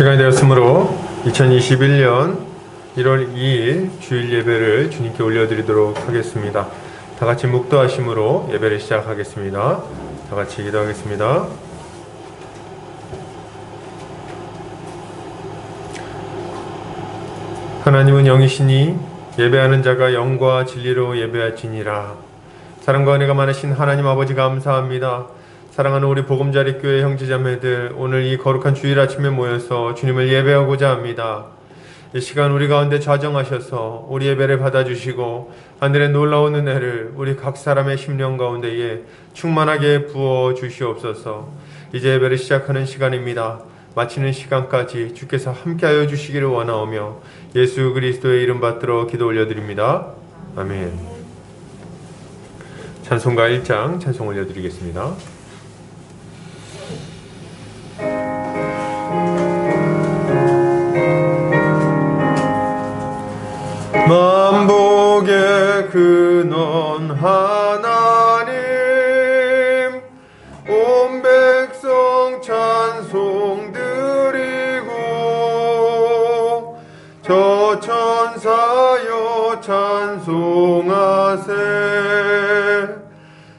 시간이 되었으므로 2021년 1월 2일 주일 예배를 주님께 올려드리도록 하겠습니다. 다 같이 묵도하심으로 예배를 시작하겠습니다. 다 같이 기도하겠습니다. 하나님은 영이시니 예배하는 자가 영과 진리로 예배할지니라. 사랑과 은혜가 많으신 하나님 아버지 감사합니다. 사랑하는 우리 보금자리교회 형제자매들, 오늘 이 거룩한 주일 아침에 모여서 주님을 예배하고자 합니다. 이 시간 우리 가운데 좌정하셔서 우리 예배를 받아주시고 하늘의 놀라운 은혜를 우리 각 사람의 심령 가운데에 충만하게 부어 주시옵소서. 이제 예배를 시작하는 시간입니다. 마치는 시간까지 주께서 함께하여 주시기를 원하오며 예수 그리스도의 이름 받들어 기도 올려드립니다. 아멘. 찬송가 1장 찬송 올려드리겠습니다. 만복의 근원 하나님, 온 백성 찬송 드리고 저 천사여 찬송하세.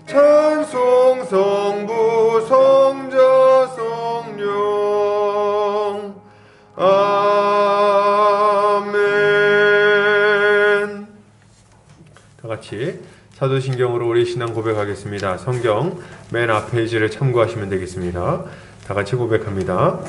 찬송 성부 성자 성령 아멘. 다같이 사도신경으로 우리 신앙 고백하겠습니다. 성경 맨 앞 페이지를 참고하시면 되겠습니다. 다같이 고백합니다.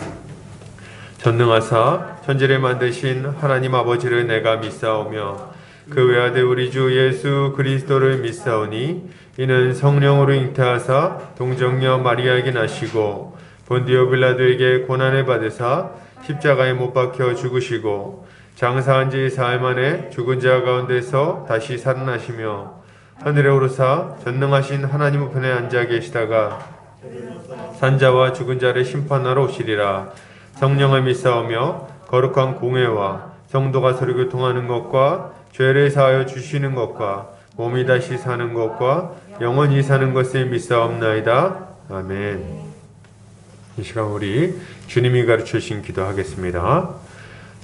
전능하사 천지를 만드신 하나님 아버지를 내가 믿사오며 그 외아들 우리 주 예수 그리스도를 믿사오니 이는 성령으로 잉태하사 동정녀 마리아에게 나시고 본디오 빌라도에게 고난을 받으사 십자가에 못 박혀 죽으시고 장사한 지 사흘 만에 죽은 자 가운데서 다시 살아나시며 하늘에 오르사 전능하신 하나님 우편에 앉아 계시다가 산자와 죽은 자를 심판하러 오시리라. 성령을 믿사오며 거룩한 공회와 성도가 서로 교통하는 것과 죄를 사하여 주시는 것과 몸이 다시 사는 것과 영원히 사는 것을 믿사옵나이다. 아멘. 이 시간 우리 주님이 가르쳐주신 기도하겠습니다.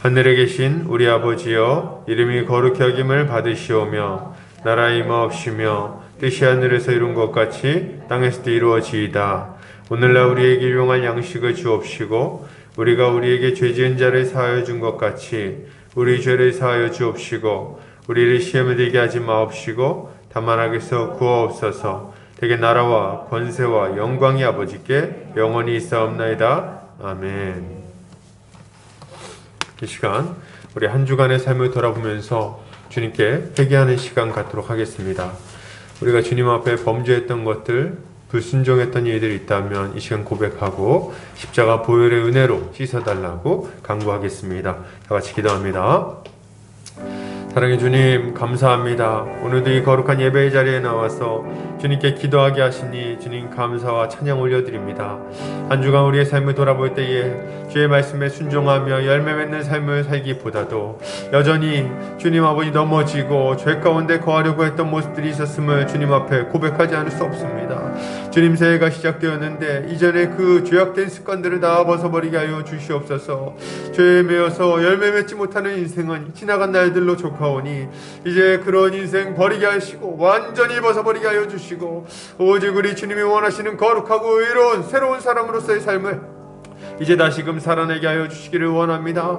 하늘에 계신 우리 아버지여, 이름이 거룩히 여김을 받으시오며 나라 임하옵시며 뜻이 하늘에서 이룬 것 같이 땅에서도 이루어지이다. 오늘날 우리에게 일용할 양식을 주옵시고 우리가 우리에게 죄 지은 자를 사하여 준 것 같이 우리 죄를 사하여 주옵시고 우리를 시험에 들게 하지 마옵시고 다만 악에서 구하옵소서. 대개 나라와 권세와 영광이 아버지께 영원히 있사옵나이다. 아멘. 이 시간 우리 한 주간의 삶을 돌아보면서 주님께 회개하는 시간 갖도록 하겠습니다. 우리가 주님 앞에 범죄했던 것들, 불순종했던 일들이 있다면 이 시간 고백하고 십자가 보혈의 은혜로 씻어달라고 간구하겠습니다. 다 같이 기도합니다. 사랑의 주님 감사합니다. 오늘도 이 거룩한 예배의 자리에 나와서 주님께 기도하게 하시니 주님 감사와 찬양 올려드립니다. 한 주간 우리의 삶을 돌아볼 때에 주의 말씀에 순종하며 열매 맺는 삶을 살기보다도 여전히 주님 아버지 넘어지고 죄 가운데 거하려고 했던 모습들이 있었음을 주님 앞에 고백하지 않을 수 없습니다. 주님 새해가 시작되었는데 이전에 그 죄악된 습관들을 다 벗어버리게 하여 주시옵소서. 죄에 매여서 열매 맺지 못하는 인생은 지나간 날들로 족하오니 이제 그런 인생 버리게 하시고 완전히 벗어버리게 하여 주시고 오직 우리 주님이 원하시는 거룩하고 의로운 새로운 사람으로서의 삶을 이제 다시금 살아내게 하여 주시기를 원합니다.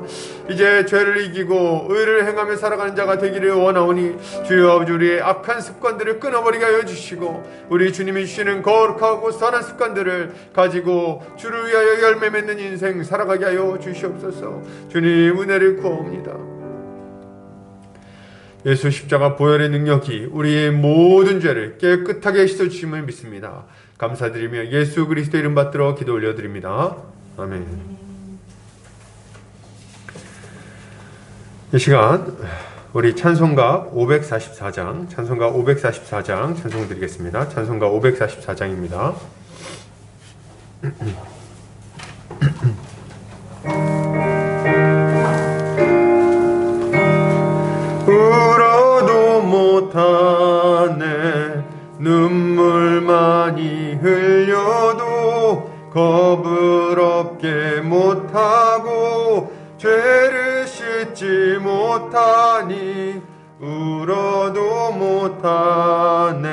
이제 죄를 이기고 의를 행하며 살아가는 자가 되기를 원하오니 주여 아버지 우리의 악한 습관들을 끊어버리게 하여 주시고 우리 주님이 주시는 거룩하고 선한 습관들을 가지고 주를 위하여 열매 맺는 인생 살아가게 하여 주시옵소서. 주님 은혜를 구하옵니다. 예수 십자가 보혈의 능력이 우리의 모든 죄를 깨끗하게 씻어주심을 믿습니다. 감사드리며 예수 그리스도 이름 받들어 기도 올려드립니다. 아멘. 이 시간 우리 찬송가 544장 찬송 드리겠습니다. 찬송가 544장입니다. 울어도 못하네 눈물 많이 흘려도 겁을 없게 못하고 울어도 죄를 씻지 못하니 울어도 못하네.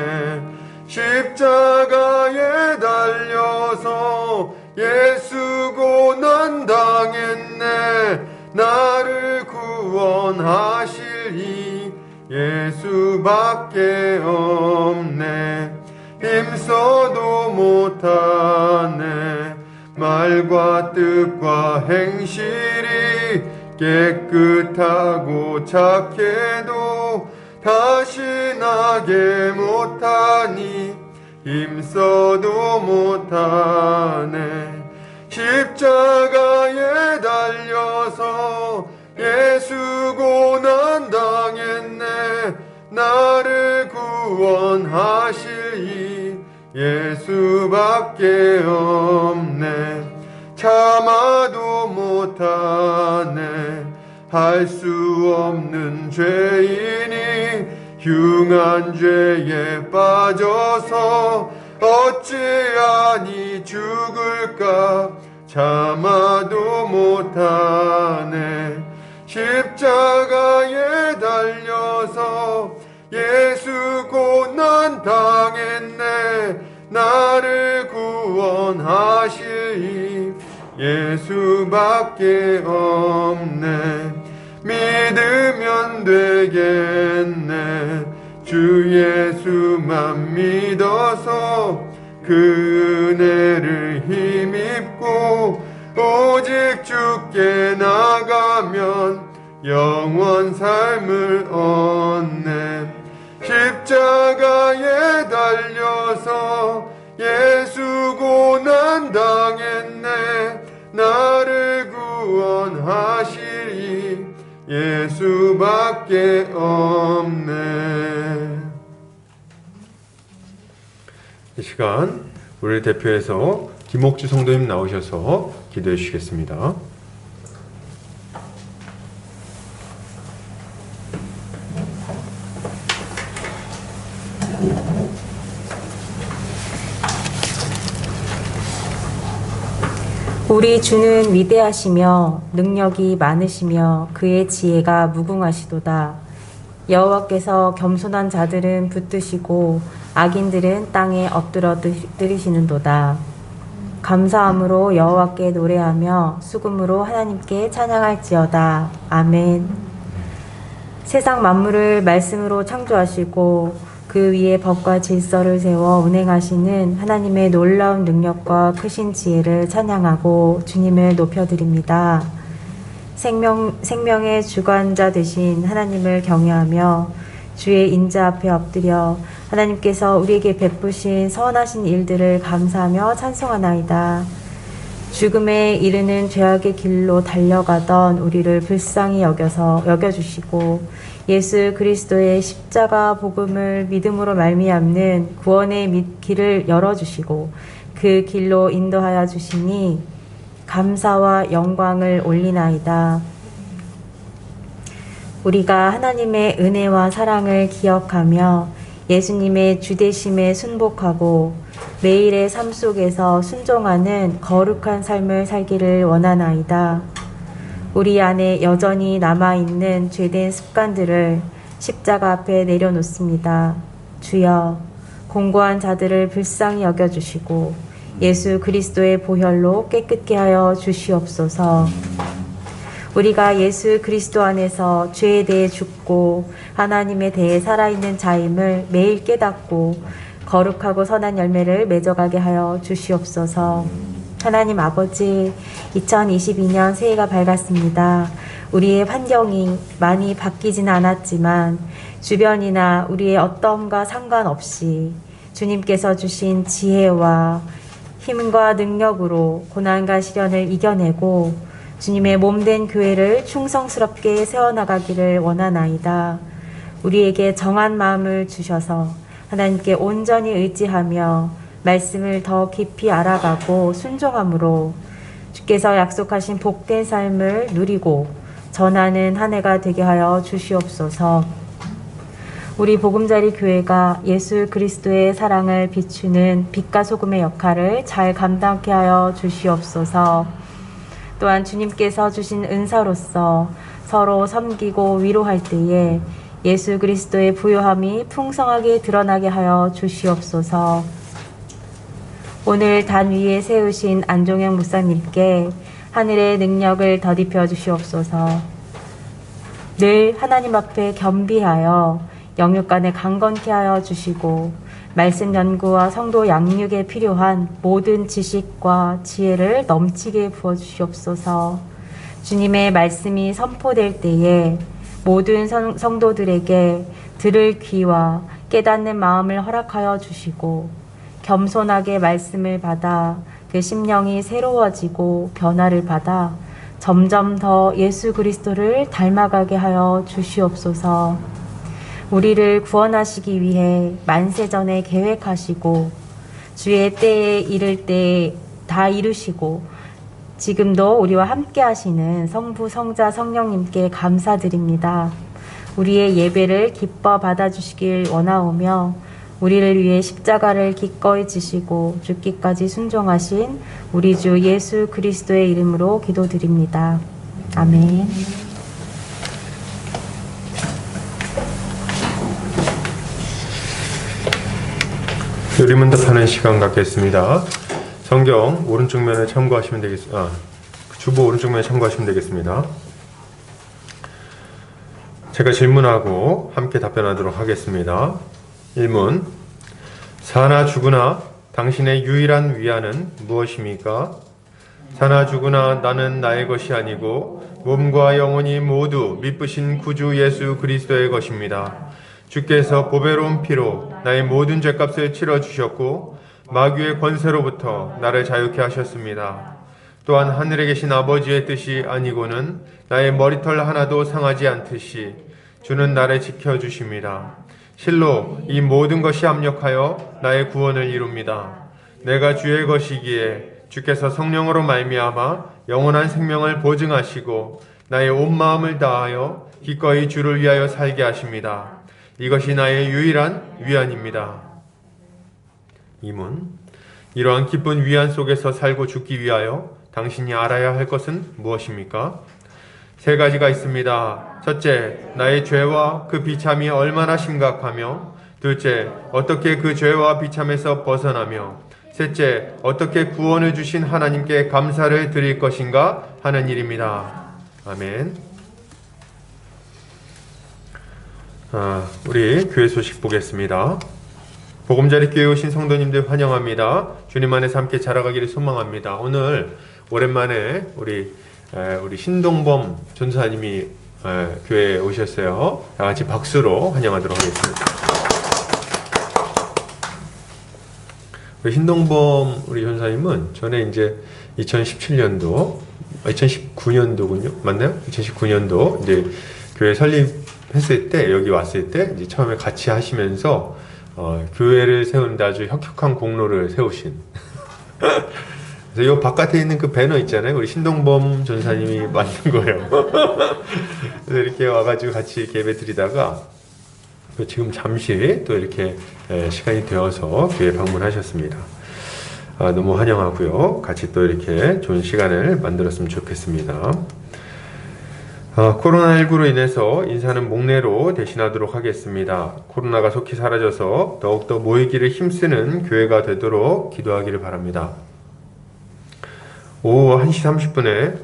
십자가에 달려서 예수 고난 당했네. 나를 구원하실 이 예수밖에 없네. 힘써도 못하네. 말과 뜻과 행실이 깨끗하고 착해도 다시 나게 못하니 힘써도 못하네. 십자가에 달려서 예수 고난 당했네. 나를 구원하실 이 예수밖에 없네. 참아도 못하네. 할 수 없는 죄인이 흉한 죄에 빠져서 어찌하니 죽을까. 참아도 못하네. 십자가에 달려서 예수 고난 당했네. 나를 구원하실 이 예수밖에 없네. 믿으면 되겠네. 주 예수만 믿어서 그 은혜를 힘입고 오직 주께 나가면 영원 삶을 얻네. 십자가에 달려서 예수 고난 당했네. 나를 구원하실 이 예수밖에 없네. 이 시간 우리를 대표해서 김옥주 성도님 나오셔서 기도해 주시겠습니다. 우리 주는 위대하시며 능력이 많으시며 그의 지혜가 무궁하시도다. 여호와께서 겸손한 자들은 붙드시고 악인들은 땅에 엎드러 들이시는도다. 감사함으로 여호와께 노래하며 수금으로 하나님께 찬양할지어다. 아멘. 세상 만물을 말씀으로 창조하시고 그 위에 법과 질서를 세워 운행하시는 하나님의 놀라운 능력과 크신 지혜를 찬양하고 주님을 높여드립니다. 생명의 주관자 되신 하나님을 경외하며 주의 인자 앞에 엎드려 하나님께서 우리에게 베푸신 선하신 일들을 감사하며 찬송하나이다. 죽음에 이르는 죄악의 길로 달려가던 우리를 불쌍히 여겨주시고 예수 그리스도의 십자가 복음을 믿음으로 말미암는 구원의 길을 열어주시고 그 길로 인도하여 주시니 감사와 영광을 올리나이다. 우리가 하나님의 은혜와 사랑을 기억하며 예수님의 주되심에 순복하고 매일의 삶 속에서 순종하는 거룩한 삶을 살기를 원하나이다. 우리 안에 여전히 남아있는 죄된 습관들을 십자가 앞에 내려놓습니다. 주여, 공고한 자들을 불쌍히 여겨주시고 예수 그리스도의 보혈로 깨끗게 하여 주시옵소서. 우리가 예수 그리스도 안에서 죄에 대해 죽고 하나님에 대해 살아있는 자임을 매일 깨닫고 거룩하고 선한 열매를 맺어가게 하여 주시옵소서. 하나님 아버지, 2022년 새해가 밝았습니다. 우리의 환경이 많이 바뀌지는 않았지만 주변이나 우리의 어떠함과 상관없이 주님께서 주신 지혜와 힘과 능력으로 고난과 시련을 이겨내고 주님의 몸된 교회를 충성스럽게 세워나가기를 원하나이다. 우리에게 정한 마음을 주셔서 하나님께 온전히 의지하며 말씀을 더 깊이 알아가고 순종함으로 주께서 약속하신 복된 삶을 누리고 전하는 한 해가 되게 하여 주시옵소서. 우리 보금자리 교회가 예수 그리스도의 사랑을 비추는 빛과 소금의 역할을 잘 감당케 하여 주시옵소서. 또한 주님께서 주신 은사로서 서로 섬기고 위로할 때에 예수 그리스도의 부요함이 풍성하게 드러나게 하여 주시옵소서. 오늘 단 위에 세우신 안종영 목사님께 하늘의 능력을 더입혀 주시옵소서. 늘 하나님 앞에 겸비하여 영육간에 강건케 하여 주시고 말씀 연구와 성도 양육에 필요한 모든 지식과 지혜를 넘치게 부어주시옵소서. 주님의 말씀이 선포될 때에 모든 성도들에게 들을 귀와 깨닫는 마음을 허락하여 주시고 겸손하게 말씀을 받아 그 심령이 새로워지고 변화를 받아 점점 더 예수 그리스도를 닮아가게 하여 주시옵소서. 우리를 구원하시기 위해 만세전에 계획하시고 주의 때에 이를 때 다 이루시고 지금도 우리와 함께 하시는 성부, 성자, 성령님께 감사드립니다. 우리의 예배를 기뻐 받아주시길 원하오며 우리를 위해 십자가를 기꺼이 지시고 죽기까지 순종하신 우리 주 예수 그리스도의 이름으로 기도드립니다. 아멘. 요리문답하는 시간 갖겠습니다. 성경 오른쪽 면에 참고하시면 되겠습니다. 주보 오른쪽 면에 참고하시면 되겠습니다. 제가 질문하고 함께 답변하도록 하겠습니다. 1문. 사나 죽으나 당신의 유일한 위안은 무엇입니까? 사나 죽으나 나는 나의 것이 아니고 몸과 영혼이 모두 미쁘신 구주 예수 그리스도의 것입니다. 주께서 보배로운 피로 나의 모든 죄값을 치러주셨고 마귀의 권세로부터 나를 자유케 하셨습니다. 또한 하늘에 계신 아버지의 뜻이 아니고는 나의 머리털 하나도 상하지 않듯이 주는 나를 지켜주십니다. 실로 이 모든 것이 합력하여 나의 구원을 이룹니다. 내가 주의 것이기에 주께서 성령으로 말미암아 영원한 생명을 보증하시고 나의 온 마음을 다하여 기꺼이 주를 위하여 살게 하십니다. 이것이 나의 유일한 위안입니다. 2문. 이러한 기쁜 위안 속에서 살고 죽기 위하여 당신이 알아야 할 것은 무엇입니까? 3가지가 있습니다. 첫째, 나의 죄와 그 비참이 얼마나 심각하며, 둘째, 어떻게 그 죄와 비참에서 벗어나며, 셋째, 어떻게 구원을 주신 하나님께 감사를 드릴 것인가 하는 일입니다. 아멘. 우리 교회 소식 보겠습니다. 보금자리 교회 오신 성도님들 환영합니다. 주님 안에서 함께 자라가기를 소망합니다. 오늘 오랜만에 우리 신동범 전사님이 교회에 오셨어요. 다 같이 박수로 환영하도록 하겠습니다. 우리 신동범 우리 전사님은 전에 이제 2019년도군요. 맞나요? 2019년도 이제 교회 설립했을 때, 여기 왔을 때 이제 처음에 같이 하시면서 교회를 세우는데 아주 혁혁한 공로를 세우신. 그래서 이 바깥에 있는 그 배너 있잖아요. 우리 신동범 전사님이 만든 거예요. 그래서 이렇게 와가지고 같이 이렇게 예배 드리다가 지금 잠시 또 이렇게 시간이 되어서 교회 방문하셨습니다. 너무 환영하고요. 같이 또 이렇게 좋은 시간을 만들었으면 좋겠습니다. 코로나19로 인해서 인사는 목례로 대신하도록 하겠습니다. 코로나가 속히 사라져서 더욱더 모이기를 힘쓰는 교회가 되도록 기도하기를 바랍니다. 오후 1시 30분에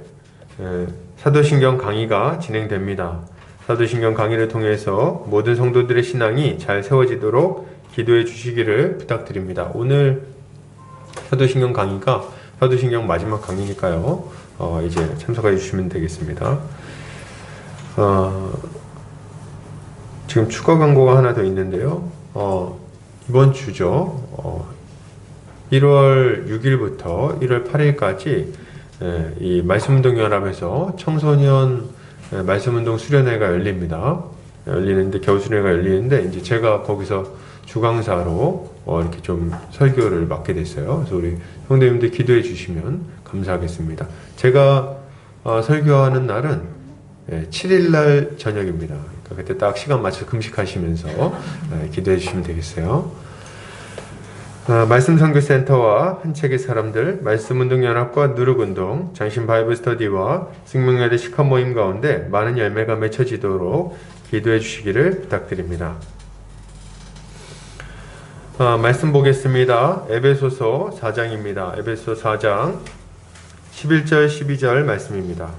사도신경 강의가 진행됩니다. 사도신경 강의를 통해서 모든 성도들의 신앙이 잘 세워지도록 기도해 주시기를 부탁드립니다. 오늘 사도신경 강의가 사도신경 마지막 강의니까요. 이제 참석해 주시면 되겠습니다. 지금 추가 광고가 하나 더 있는데요. 이번 주죠. 1월 6일부터 1월 8일까지 이 말씀운동연합에서 청소년 말씀운동 수련회가 열리는데 겨우수련회가 열리는데 이제 제가 거기서 주강사로 이렇게 좀 설교를 맡게 됐어요. 그래서 우리 성도님들 기도해 주시면 감사하겠습니다. 제가 설교하는 날은 7일날 저녁입니다. 그러니까 그때 딱 시간 맞춰서 금식하시면서 기도해 주시면 되겠어요. 말씀선교센터와 한책의 사람들, 말씀운동연합과 누룩운동, 장신 바이블 스터디와 생명야대 시컷 모임 가운데 많은 열매가 맺혀지도록 기도해 주시기를 부탁드립니다. 말씀 보겠습니다. 에베소서 4장입니다. 에베소 4장 11절 12절 말씀입니다.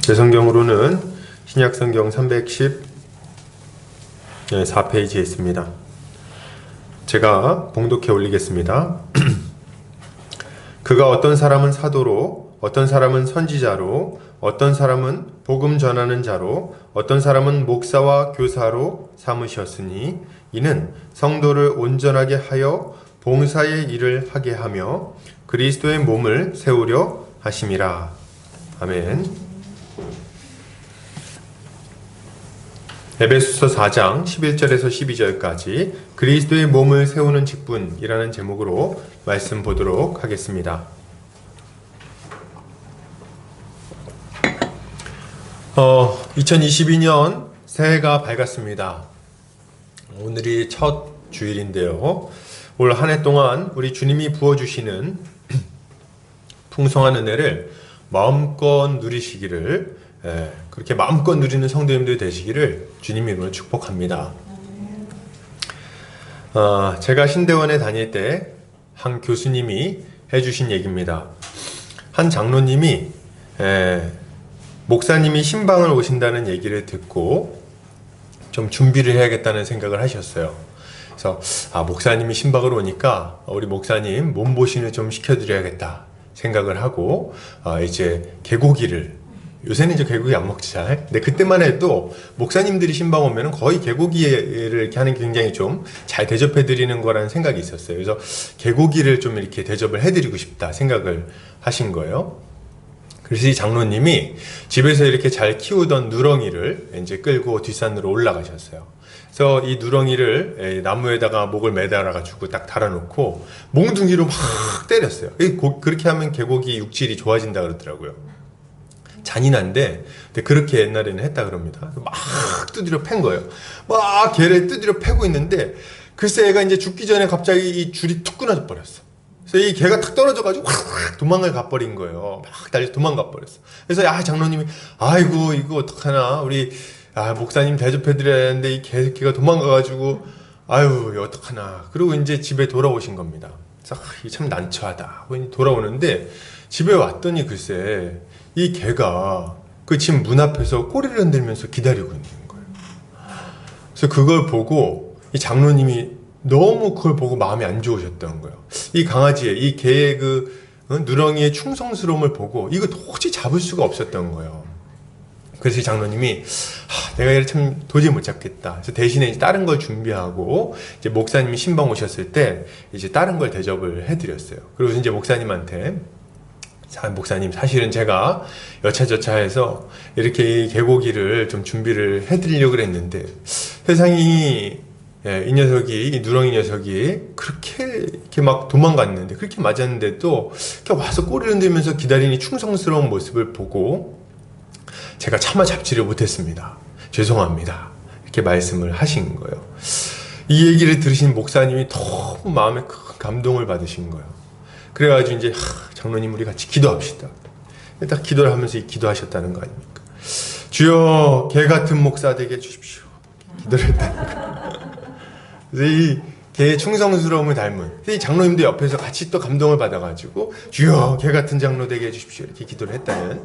제 성경으로는 신약성경 314페이지에 있습니다. 제가 봉독해 올리겠습니다. 그가 어떤 사람은 사도로, 어떤 사람은 선지자로, 어떤 사람은 복음 전하는 자로, 어떤 사람은 목사와 교사로 삼으셨으니 이는 성도를 온전하게 하여 봉사의 일을 하게 하며 그리스도의 몸을 세우려 하심이라. 아멘. 에베소서 4장 11절에서 12절까지 그리스도의 몸을 세우는 직분이라는 제목으로 말씀 보도록 하겠습니다. 2022년 새해가 밝았습니다. 오늘이 첫 주일인데요. 올 한 해 동안 우리 주님이 부어주시는 풍성한 은혜를 마음껏 누리시기를, 그렇게 마음껏 누리는 성도님들 되시기를 주님 이름으로 축복합니다. 제가 신대원에 다닐 때 한 교수님이 해주신 얘기입니다. 한 장로님이 목사님이 신방을 오신다는 얘기를 듣고 좀 준비를 해야겠다는 생각을 하셨어요. 그래서 목사님이 신방을 오니까 우리 목사님 몸보신을 좀 시켜드려야겠다 생각을 하고 이제 개고기를, 요새는 이제 개고기 안 먹지 잘. 근데 그때만 해도 목사님들이 신방 오면은 거의 개고기를 이렇게 하는 게 굉장히 좀 잘 대접해 드리는 거라는 생각이 있었어요. 그래서 개고기를 좀 이렇게 대접을 해드리고 싶다 생각을 하신 거예요. 그래서 이 장로님이 집에서 이렇게 잘 키우던 누렁이를 이제 끌고 뒷산으로 올라가셨어요. 그래서 이 누렁이를 나무에다가 목을 매달아가지고 딱 달아놓고 몽둥이로 막 때렸어요. 그렇게 하면 개고기 육질이 좋아진다 그러더라고요. 잔인한데 그렇게 옛날에는 했다 그럽니다. 막 두드려 팬 거예요. 막 개를 두드려 패고 있는데 글쎄 얘가 이제 죽기 전에 갑자기 이 줄이 툭 끊어져 버렸어. 그래서 이 개가 탁 떨어져가지고 확 도망을 가버린 거예요. 막 달려 도망가 버렸어. 그래서 장로님이 아이고 이거 어떡하나, 우리 목사님 대접해드려야 하는데 이 개새끼가 도망가가지고 아유 이거 어떡하나. 그리고 이제 집에 돌아오신 겁니다. 그래서 이게 참 난처하다. 돌아오는데 집에 왔더니 글쎄 이 개가 그 집 문 앞에서 꼬리를 흔들면서 기다리고 있는 거예요. 그래서 그걸 보고 이 장로님이 너무 그걸 보고 마음이 안 좋으셨던 거예요. 이 강아지의, 이 개의 누렁이의 충성스러움을 보고 이거 도저히 잡을 수가 없었던 거예요. 그래서 이 장로님이 내가 이를 참 도저히 못 잡겠다. 그래서 대신에 이제 다른 걸 준비하고 이제 목사님이 신방 오셨을 때 이제 다른 걸 대접을 해드렸어요. 그리고 이제 목사님한테 목사님 사실은 제가 여차저차해서 이렇게 이 개고기를 좀 준비를 해드리려고 그랬는데 세상이 이 녀석이, 이 누렁이 녀석이 이렇게 막 도망갔는데, 그렇게 맞았는데도 이렇게 와서 꼬리를 흔들면서 기다리는 충성스러운 모습을 보고 제가 차마 잡지를 못했습니다. 죄송합니다. 이렇게 말씀을 하신 거예요. 이 얘기를 들으신 목사님이 너무 마음에 큰 감동을 받으신 거예요. 그래가지고 이제 장로님 우리 같이 기도합시다. 딱 기도를 하면서 기도하셨다는 거 아닙니까? 주여 개 같은 목사 되게 해주십시오. 기도를 했다는 거예요. 그래서 이 개의 충성스러움을 닮은 이 장로님도 옆에서 같이 또 감동을 받아가지고 주여 개 같은 장로 되게 해주십시오 이렇게 기도를 했다는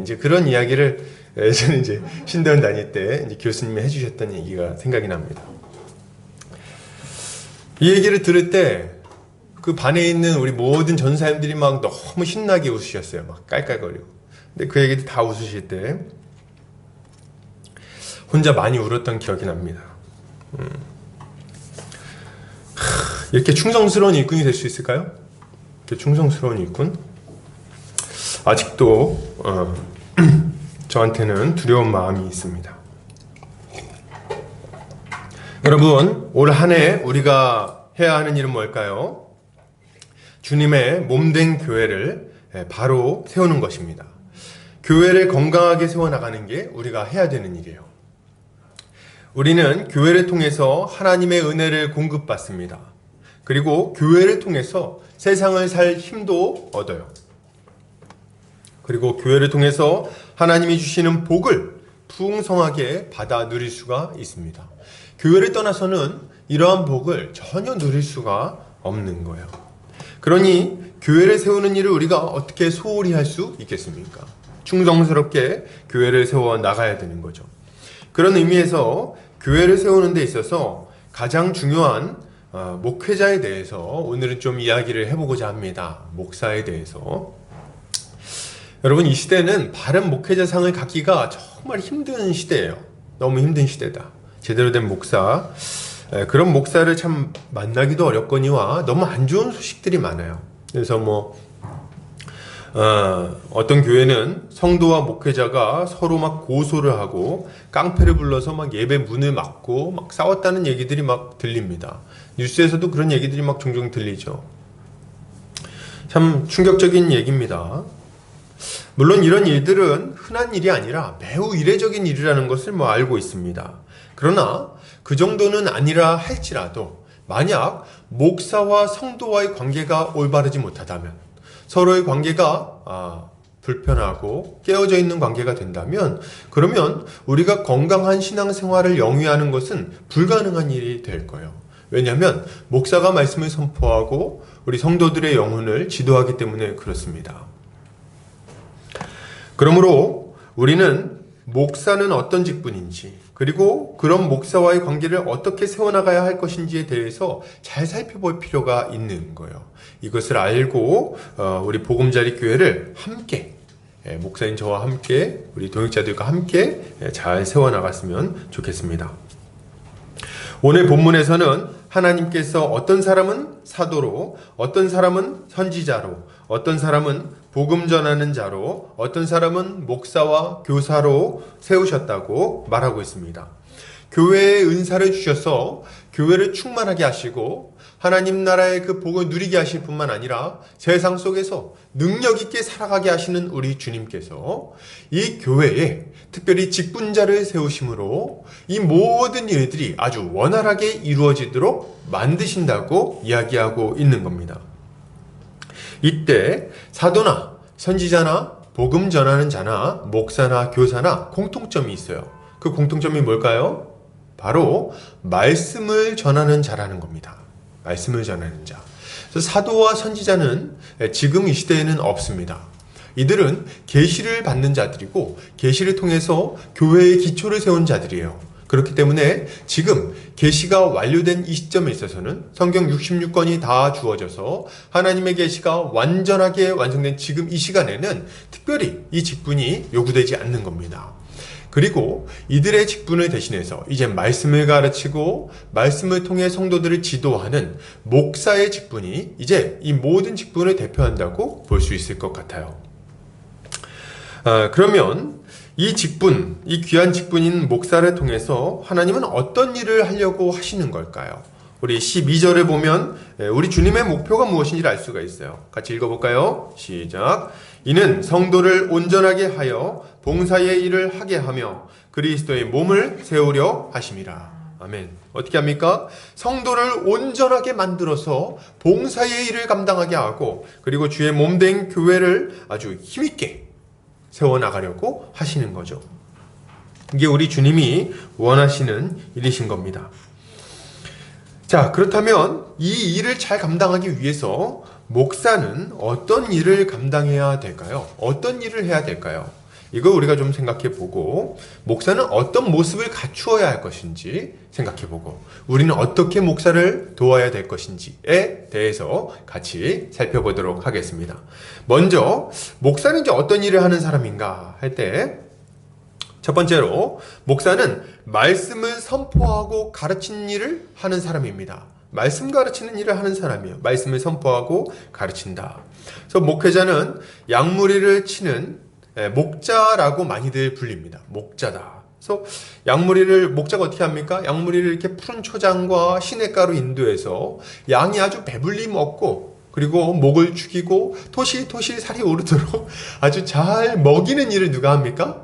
이제 그런 이야기를 저는 이제 신대원 다닐 때 이제 교수님이 해주셨던 얘기가 생각이 납니다. 이 얘기를 들을 때 그 반에 있는 우리 모든 전사님들이 막 너무 신나게 웃으셨어요. 막 깔깔거리고. 근데 그 얘기들 다 웃으실 때 혼자 많이 울었던 기억이 납니다. 이렇게 충성스러운 일꾼이 될 수 있을까요? 이렇게 충성스러운 일꾼? 아직도 저한테는 두려운 마음이 있습니다. 여러분, 올 한 해 우리가 해야 하는 일은 뭘까요? 주님의 몸된 교회를 바로 세우는 것입니다. 교회를 건강하게 세워나가는 게 우리가 해야 되는 일이에요. 우리는 교회를 통해서 하나님의 은혜를 공급받습니다. 그리고 교회를 통해서 세상을 살 힘도 얻어요. 그리고 교회를 통해서 하나님이 주시는 복을 풍성하게 받아 누릴 수가 있습니다. 교회를 떠나서는 이러한 복을 전혀 누릴 수가 없는 거예요. 그러니 교회를 세우는 일을 우리가 어떻게 소홀히 할 수 있겠습니까? 충성스럽게 교회를 세워 나가야 되는 거죠. 그런 의미에서 교회를 세우는 데 있어서 가장 중요한 목회자에 대해서 오늘은 좀 이야기를 해보고자 합니다. 목사에 대해서. 여러분, 이 시대는 바른 목회자상을 갖기가 정말 힘든 시대예요. 너무 힘든 시대다. 제대로 된 목사, 그런 목사를 참 만나기도 어렵거니와 너무 안 좋은 소식들이 많아요. 그래서 어떤 교회는 성도와 목회자가 서로 막 고소를 하고 깡패를 불러서 막 예배 문을 막고 막 싸웠다는 얘기들이 막 들립니다. 뉴스에서도 그런 얘기들이 막 종종 들리죠. 참 충격적인 얘기입니다. 물론 이런 일들은 흔한 일이 아니라 매우 이례적인 일이라는 것을 알고 있습니다. 그러나 그 정도는 아니라 할지라도 만약 목사와 성도와의 관계가 올바르지 못하다면, 서로의 관계가 불편하고 깨어져 있는 관계가 된다면, 그러면 우리가 건강한 신앙생활을 영위하는 것은 불가능한 일이 될 거예요. 왜냐하면 목사가 말씀을 선포하고 우리 성도들의 영혼을 지도하기 때문에 그렇습니다. 그러므로 우리는 목사는 어떤 직분인지, 그리고 그런 목사와의 관계를 어떻게 세워나가야 할 것인지에 대해서 잘 살펴볼 필요가 있는 거예요. 이것을 알고 우리 보금자리 교회를 함께, 목사인 저와 함께, 우리 동역자들과 함께 잘 세워나갔으면 좋겠습니다. 오늘 본문에서는 하나님께서 어떤 사람은 사도로, 어떤 사람은 선지자로, 어떤 사람은 복음 전하는 자로, 어떤 사람은 목사와 교사로 세우셨다고 말하고 있습니다. 교회에 은사를 주셔서 교회를 충만하게 하시고 하나님 나라의 그 복을 누리게 하실 뿐만 아니라 세상 속에서 능력 있게 살아가게 하시는 우리 주님께서 이 교회에 특별히 직분자를 세우심으로 이 모든 일들이 아주 원활하게 이루어지도록 만드신다고 이야기하고 있는 겁니다. 이때 사도나 선지자나 복음 전하는 자나 목사나 교사나 공통점이 있어요. 그 공통점이 뭘까요? 바로 말씀을 전하는 자라는 겁니다. 말씀을 전하는 자. 그래서 사도와 선지자는 지금 이 시대에는 없습니다. 이들은 계시를 받는 자들이고 계시를 통해서 교회의 기초를 세운 자들이에요. 그렇기 때문에 지금 계시가 완료된 이 시점에 있어서는 성경 66권이 다 주어져서 하나님의 계시가 완전하게 완성된 지금 이 시간에는 특별히 이 직분이 요구되지 않는 겁니다. 그리고 이들의 직분을 대신해서 이제 말씀을 가르치고 말씀을 통해 성도들을 지도하는 목사의 직분이 이제 이 모든 직분을 대표한다고 볼 수 있을 것 같아요. 그러면 이 직분, 이 귀한 직분인 목사를 통해서 하나님은 어떤 일을 하려고 하시는 걸까요? 우리 12절에 보면 우리 주님의 목표가 무엇인지를 알 수가 있어요. 같이 읽어볼까요? 시작. 이는 성도를 온전하게 하여 봉사의 일을 하게 하며 그리스도의 몸을 세우려 하심이라. 아멘. 어떻게 합니까? 성도를 온전하게 만들어서 봉사의 일을 감당하게 하고 그리고 주의 몸된 교회를 아주 힘있게 세워나가려고 하시는 거죠. 이게 우리 주님이 원하시는 일이신 겁니다. 자, 그렇다면 이 일을 잘 감당하기 위해서 목사는 어떤 일을 감당해야 될까요? 어떤 일을 해야 될까요? 이거 우리가 좀 생각해 보고 목사는 어떤 모습을 갖추어야 할 것인지 생각해 보고 우리는 어떻게 목사를 도와야 될 것인지에 대해서 같이 살펴보도록 하겠습니다. 먼저 목사는 이제 어떤 일을 하는 사람인가 할 때 첫 번째로 목사는 말씀을 선포하고 가르치는 일을 하는 사람입니다. 말씀 가르치는 일을 하는 사람이에요. 말씀을 선포하고 가르친다. 그래서 목회자는 양무리를 치는 목자라고 많이들 불립니다. 목자다. 그래서 목자가 어떻게 합니까? 양무리를 이렇게 푸른 초장과 시냇가로 인도해서 양이 아주 배불리 먹고 그리고 목을 죽이고 토실토실 살이 오르도록 아주 잘 먹이는 일을 누가 합니까?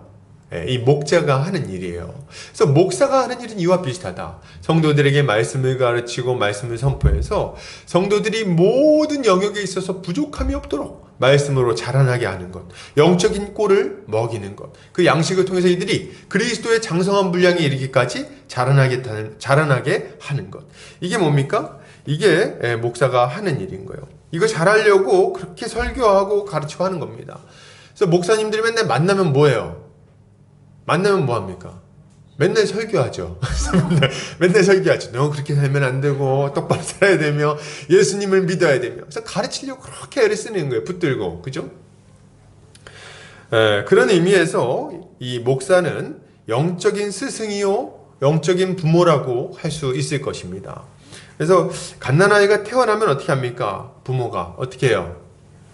이 목자가 하는 일이에요. 그래서 목사가 하는 일은 이와 비슷하다. 성도들에게 말씀을 가르치고 말씀을 선포해서 성도들이 모든 영역에 있어서 부족함이 없도록 말씀으로 자라나게 하는 것, 영적인 꼴을 먹이는 것, 그 양식을 통해서 이들이 그리스도의 장성한 분량에 이르기까지 자라나게 하는 것. 이게 뭡니까? 이게 목사가 하는 일인 거예요. 이거 잘하려고 그렇게 설교하고 가르치고 하는 겁니다. 그래서 목사님들이 맨날 만나면 뭐예요? 만나면 뭐합니까? 맨날 설교하죠. 맨날 설교하죠. 너 그렇게 살면 안 되고 똑바로 살아야 되며 예수님을 믿어야 되며. 그래서 가르치려고 그렇게 애를 쓰는 거예요. 붙들고. 그죠? 그런 의미에서 이 목사는 영적인 스승이요 영적인 부모라고 할 수 있을 것입니다. 그래서 갓난아이가 태어나면 어떻게 합니까? 부모가 어떻게 해요?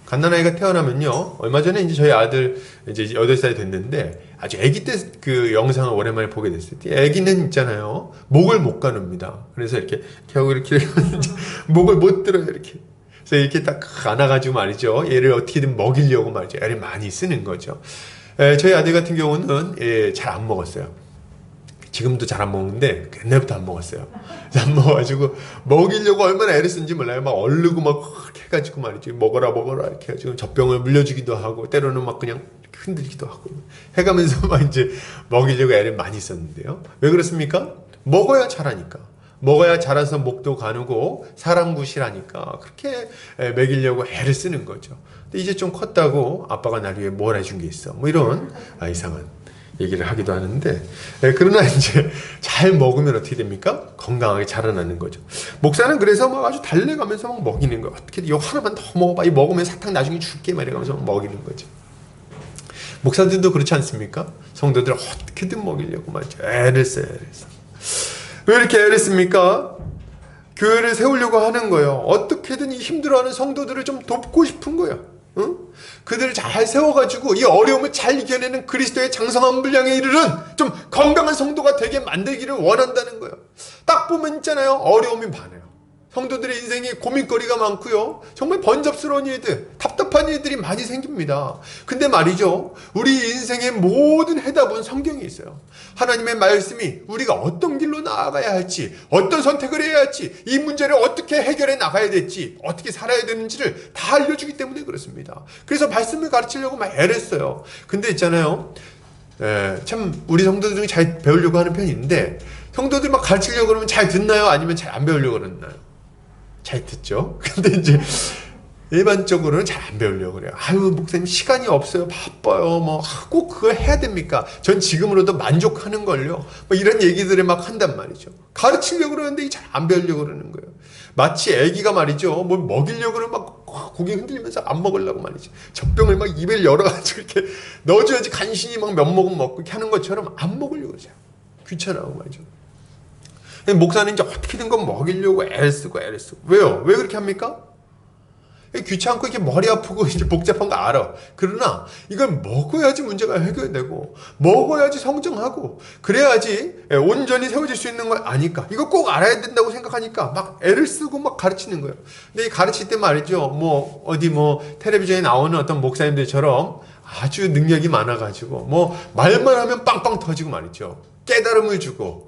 갓난아이가 태어나면요, 얼마 전에 이제 저희 아들 이제 8살이 됐는데 아주 아기 때 그 영상을 오랜만에 보게 됐을 때 아기는 있잖아요, 목을 못 가눕니다. 그래서 이렇게 하고 이렇게 목을 못 들어요. 이렇게 그래서 이렇게 딱 안아가지고 말이죠, 얘를 어떻게든 먹이려고 말이죠, 애를 많이 쓰는 거죠. 저희 아들 같은 경우는 잘 안 먹었어요. 지금도 잘 안 먹는데 옛날부터 안 먹었어요. 안 먹어가지고 먹이려고 얼마나 애를 쓴지 몰라요. 막 얼르고 막 그렇게 해가지고 말이죠, 먹어라 이렇게 해가지고 젖병을 물려주기도 하고 때로는 막 그냥 흔들기도 하고 해가면서 막 이제 먹이려고 애를 많이 썼는데요. 왜 그렇습니까? 먹어야 자라니까. 먹어야 자라서 목도 가누고 사람 구실하니까 그렇게 먹이려고 애를 쓰는 거죠. 근데 이제 좀 컸다고 아빠가 날 위해 뭘 해준 게 있어, 뭐 이런 이상한 얘기를 하기도 하는데, 그러나 이제 잘 먹으면 어떻게 됩니까? 건강하게 자라나는 거죠. 목사는 그래서 막 아주 달래가면서 막 먹이는 거예요. 어떻게 이거 하나만 더 먹어봐, 이 먹으면 사탕 나중에 줄게, 막 이러면서 먹이는 거죠. 목사들도 그렇지 않습니까? 성도들 어떻게든 먹이려고 말이죠, 애를 써요. 왜 이렇게 애를 씁니까? 교회를 세우려고 하는 거예요. 어떻게든 이 힘들어하는 성도들을 좀 돕고 싶은 거예요. 응? 그들을 잘 세워가지고 이 어려움을 잘 이겨내는 그리스도의 장성한 분량에 이르는 좀 건강한 성도가 되게 만들기를 원한다는 거예요. 딱 보면 있잖아요, 어려움이 많아요. 성도들의 인생에 고민거리가 많고요, 정말 번잡스러운 일들, 답답한 일들이 많이 생깁니다. 근데 말이죠, 우리 인생의 모든 해답은 성경에 있어요. 하나님의 말씀이 우리가 어떤 길로 나아가야 할지, 어떤 선택을 해야 할지, 이 문제를 어떻게 해결해 나가야 될지, 어떻게 살아야 되는지를 다 알려주기 때문에 그렇습니다. 그래서 말씀을 가르치려고 막 애를 써요. 근데 있잖아요, 참 우리 성도들 중에 잘 배우려고 하는 편이 있는데, 성도들 막 가르치려고 그러면 잘 듣나요? 아니면 잘 안 배우려고 그러나요? 잘 듣죠. 근데 이제 일반적으로는 잘 안 배우려고 그래요. 아유, 목사님 시간이 없어요, 바빠요, 뭐 꼭 그걸 해야 됩니까? 전 지금으로도 만족하는 걸요, 뭐 이런 얘기들을 막 한단 말이죠. 가르치려고 그러는데 잘 안 배우려고 그러는 거예요. 마치 애기가 말이죠, 뭘 먹이려고 그러면 막 고개 흔들면서 안 먹으려고 말이죠, 젖병을 막 입에 열어가지고 이렇게 넣어줘야지 간신히 막 몇 모금 먹고 이렇게 하는 것처럼 안 먹으려고 그러죠. 귀찮아하고 말이죠. 목사는 이제 어떻게든 건 먹이려고 애를 쓰고. 왜요? 왜 그렇게 합니까? 귀찮고 이렇게 머리 아프고 이제 복잡한 거 알아. 그러나 이걸 먹어야지 문제가 해결되고, 먹어야지 성장하고, 그래야지 온전히 세워질 수 있는 걸 아니까, 이거 꼭 알아야 된다고 생각하니까 막 애를 쓰고 막 가르치는 거예요. 근데 이 가르칠 때 말이죠, 뭐 어디 뭐 텔레비전에 나오는 어떤 목사님들처럼 아주 능력이 많아가지고 뭐 말만 하면 빵빵 터지고 말이죠, 깨달음을 주고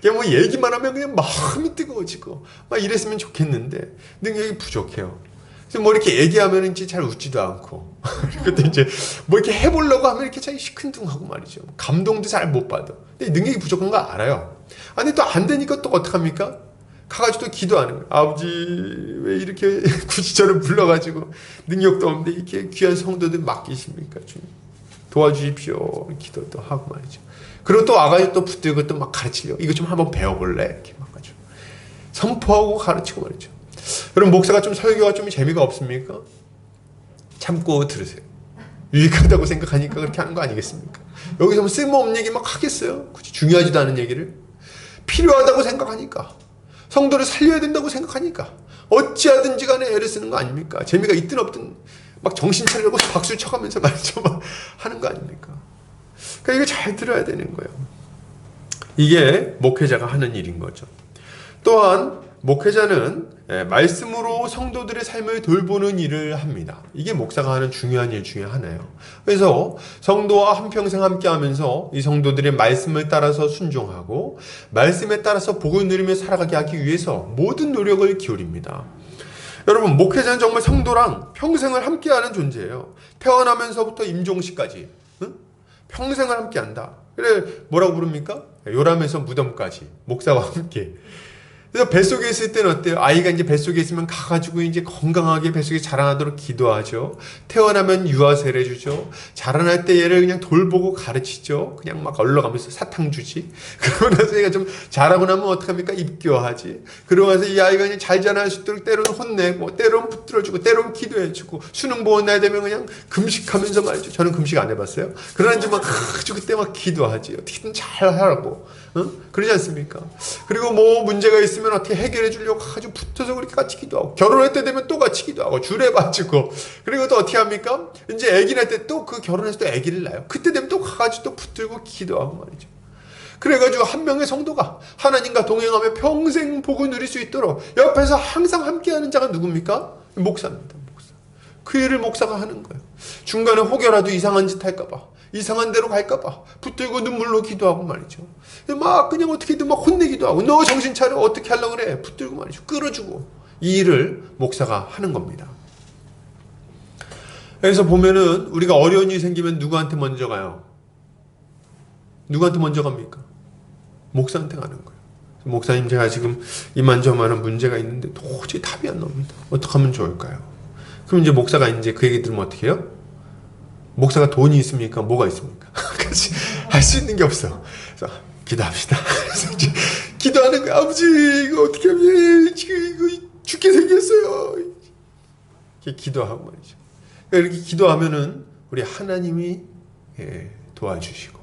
그냥 뭐 얘기만 하면 그냥 마음이 뜨거워지고 막 이랬으면 좋겠는데 능력이 부족해요. 그래서 뭐 이렇게 얘기하면 이제 잘 웃지도 않고 그때 이제 뭐 이렇게 해보려고 하면 이렇게 잘 시큰둥하고 말이죠. 감동도 잘 못 받아. 근데 능력이 부족한 거 알아요. 아니 또 안 되니까 또 어떡합니까? 가가지고 또 기도하는 거예요. 아버지, 왜 이렇게 굳이 저를 불러가지고 능력도 없는데 이렇게 귀한 성도들 맡기십니까? 주님 도와주십시오. 기도도 하고 말이죠. 그리고 또 와가지고 또 붙들고 또 막 가르치려고, 이거 좀 한번 배워볼래? 이렇게 막 가지고 선포하고 가르치고 말이죠. 여러분, 목사가 좀 설교가 좀 재미가 없습니까? 참고 들으세요. 유익하다고 생각하니까 그렇게 하는 거 아니겠습니까? 여기서 뭐 쓸모없는 얘기 막 하겠어요? 굳이 중요하지도 않은 얘기를. 필요하다고 생각하니까, 성도를 살려야 된다고 생각하니까 어찌하든지 간에 애를 쓰는 거 아닙니까? 재미가 있든 없든 막 정신 차리려고 박수 쳐가면서 말이죠, 막 하는 거 아닙니까? 그러니까 이거 잘 들어야 되는 거예요. 이게 목회자가 하는 일인 거죠. 또한 목회자는 말씀으로 성도들의 삶을 돌보는 일을 합니다. 이게 목사가 하는 중요한 일 중에 하나예요. 그래서 성도와 한평생 함께하면서 이 성도들의 말씀을 따라서 순종하고 말씀에 따라서 복을 누리며 살아가게 하기 위해서 모든 노력을 기울입니다. 여러분, 목회자는 정말 성도랑 평생을 함께하는 존재예요. 태어나면서부터 임종시까지 평생을 함께한다. 그래 뭐라고 부릅니까? 요람에서 무덤까지 목사와 함께. 그래서 뱃속에 있을 때는 어때요? 아이가 이제 뱃속에 있으면 가가지고 이제 건강하게 뱃속에 자라나도록 기도하죠. 태어나면 유아세례 주죠. 자라날 때 얘를 그냥 돌보고 가르치죠. 그냥 막 얼러가면서 사탕 주지. 그러고 나서 얘가 좀 자라고 나면 어떡합니까? 입교하지. 그러고 나서 이 아이가 그냥 잘 자랄 수 있도록 때로는 혼내고, 때로는 붙들어주고, 때로는 기도해주고, 수능 보는 날 되면 그냥 금식하면서 말이죠. 저는 금식 안 해봤어요. 그러나 이제 막 아주 그때 막 기도하지. 어떻게든 잘 하라고. 그러지 않습니까? 그리고 뭐 문제가 있으면 어떻게 해결해 주려고 아주 붙어서 그렇게 같이 기도하고, 결혼할 때 되면 또 같이 기도하고, 주례 바치고, 그리고 또 어떻게 합니까? 이제 아기 날 때 또 그 결혼해서 또 아기를 낳아요. 그때 되면 또 가가지고 또 붙들고 기도하고 말이죠. 그래가지고 한 명의 성도가 하나님과 동행하며 평생 복을 누릴 수 있도록 옆에서 항상 함께하는 자가 누굽니까? 목사입니다. 목사. 그 일을 목사가 하는 거예요. 중간에 혹여라도 이상한 짓 할까봐, 이상한 데로 갈까봐 붙들고 눈물로 기도하고 말이죠. 막 그냥 어떻게든 막 혼내기도 하고, 너 정신 차려, 어떻게 하려고 그래, 붙들고 말이죠. 끌어주고. 이 일을 목사가 하는 겁니다. 그래서 보면은 우리가 어려운 일이 생기면 누구한테 먼저 가요? 누구한테 먼저 갑니까? 목사한테 가는 거예요. 목사님, 제가 지금 이만저만한 문제가 있는데 도저히 답이 안 나옵니다. 어떻게 하면 좋을까요? 그럼 이제 목사가 이제 그 얘기 들으면 어떻게 해요? 목사가 돈이 있습니까? 뭐가 있습니까? 같이 할 수 있는 게 없어. 그래서 기도합시다. 그래서 이제 기도하는 거야. 아버지, 이거 어떻게 하면, 지금 이거 죽게 생겼어요. 이렇게 기도하고 말이죠. 그러니까 이렇게 기도하면은 우리 하나님이 도와주시고,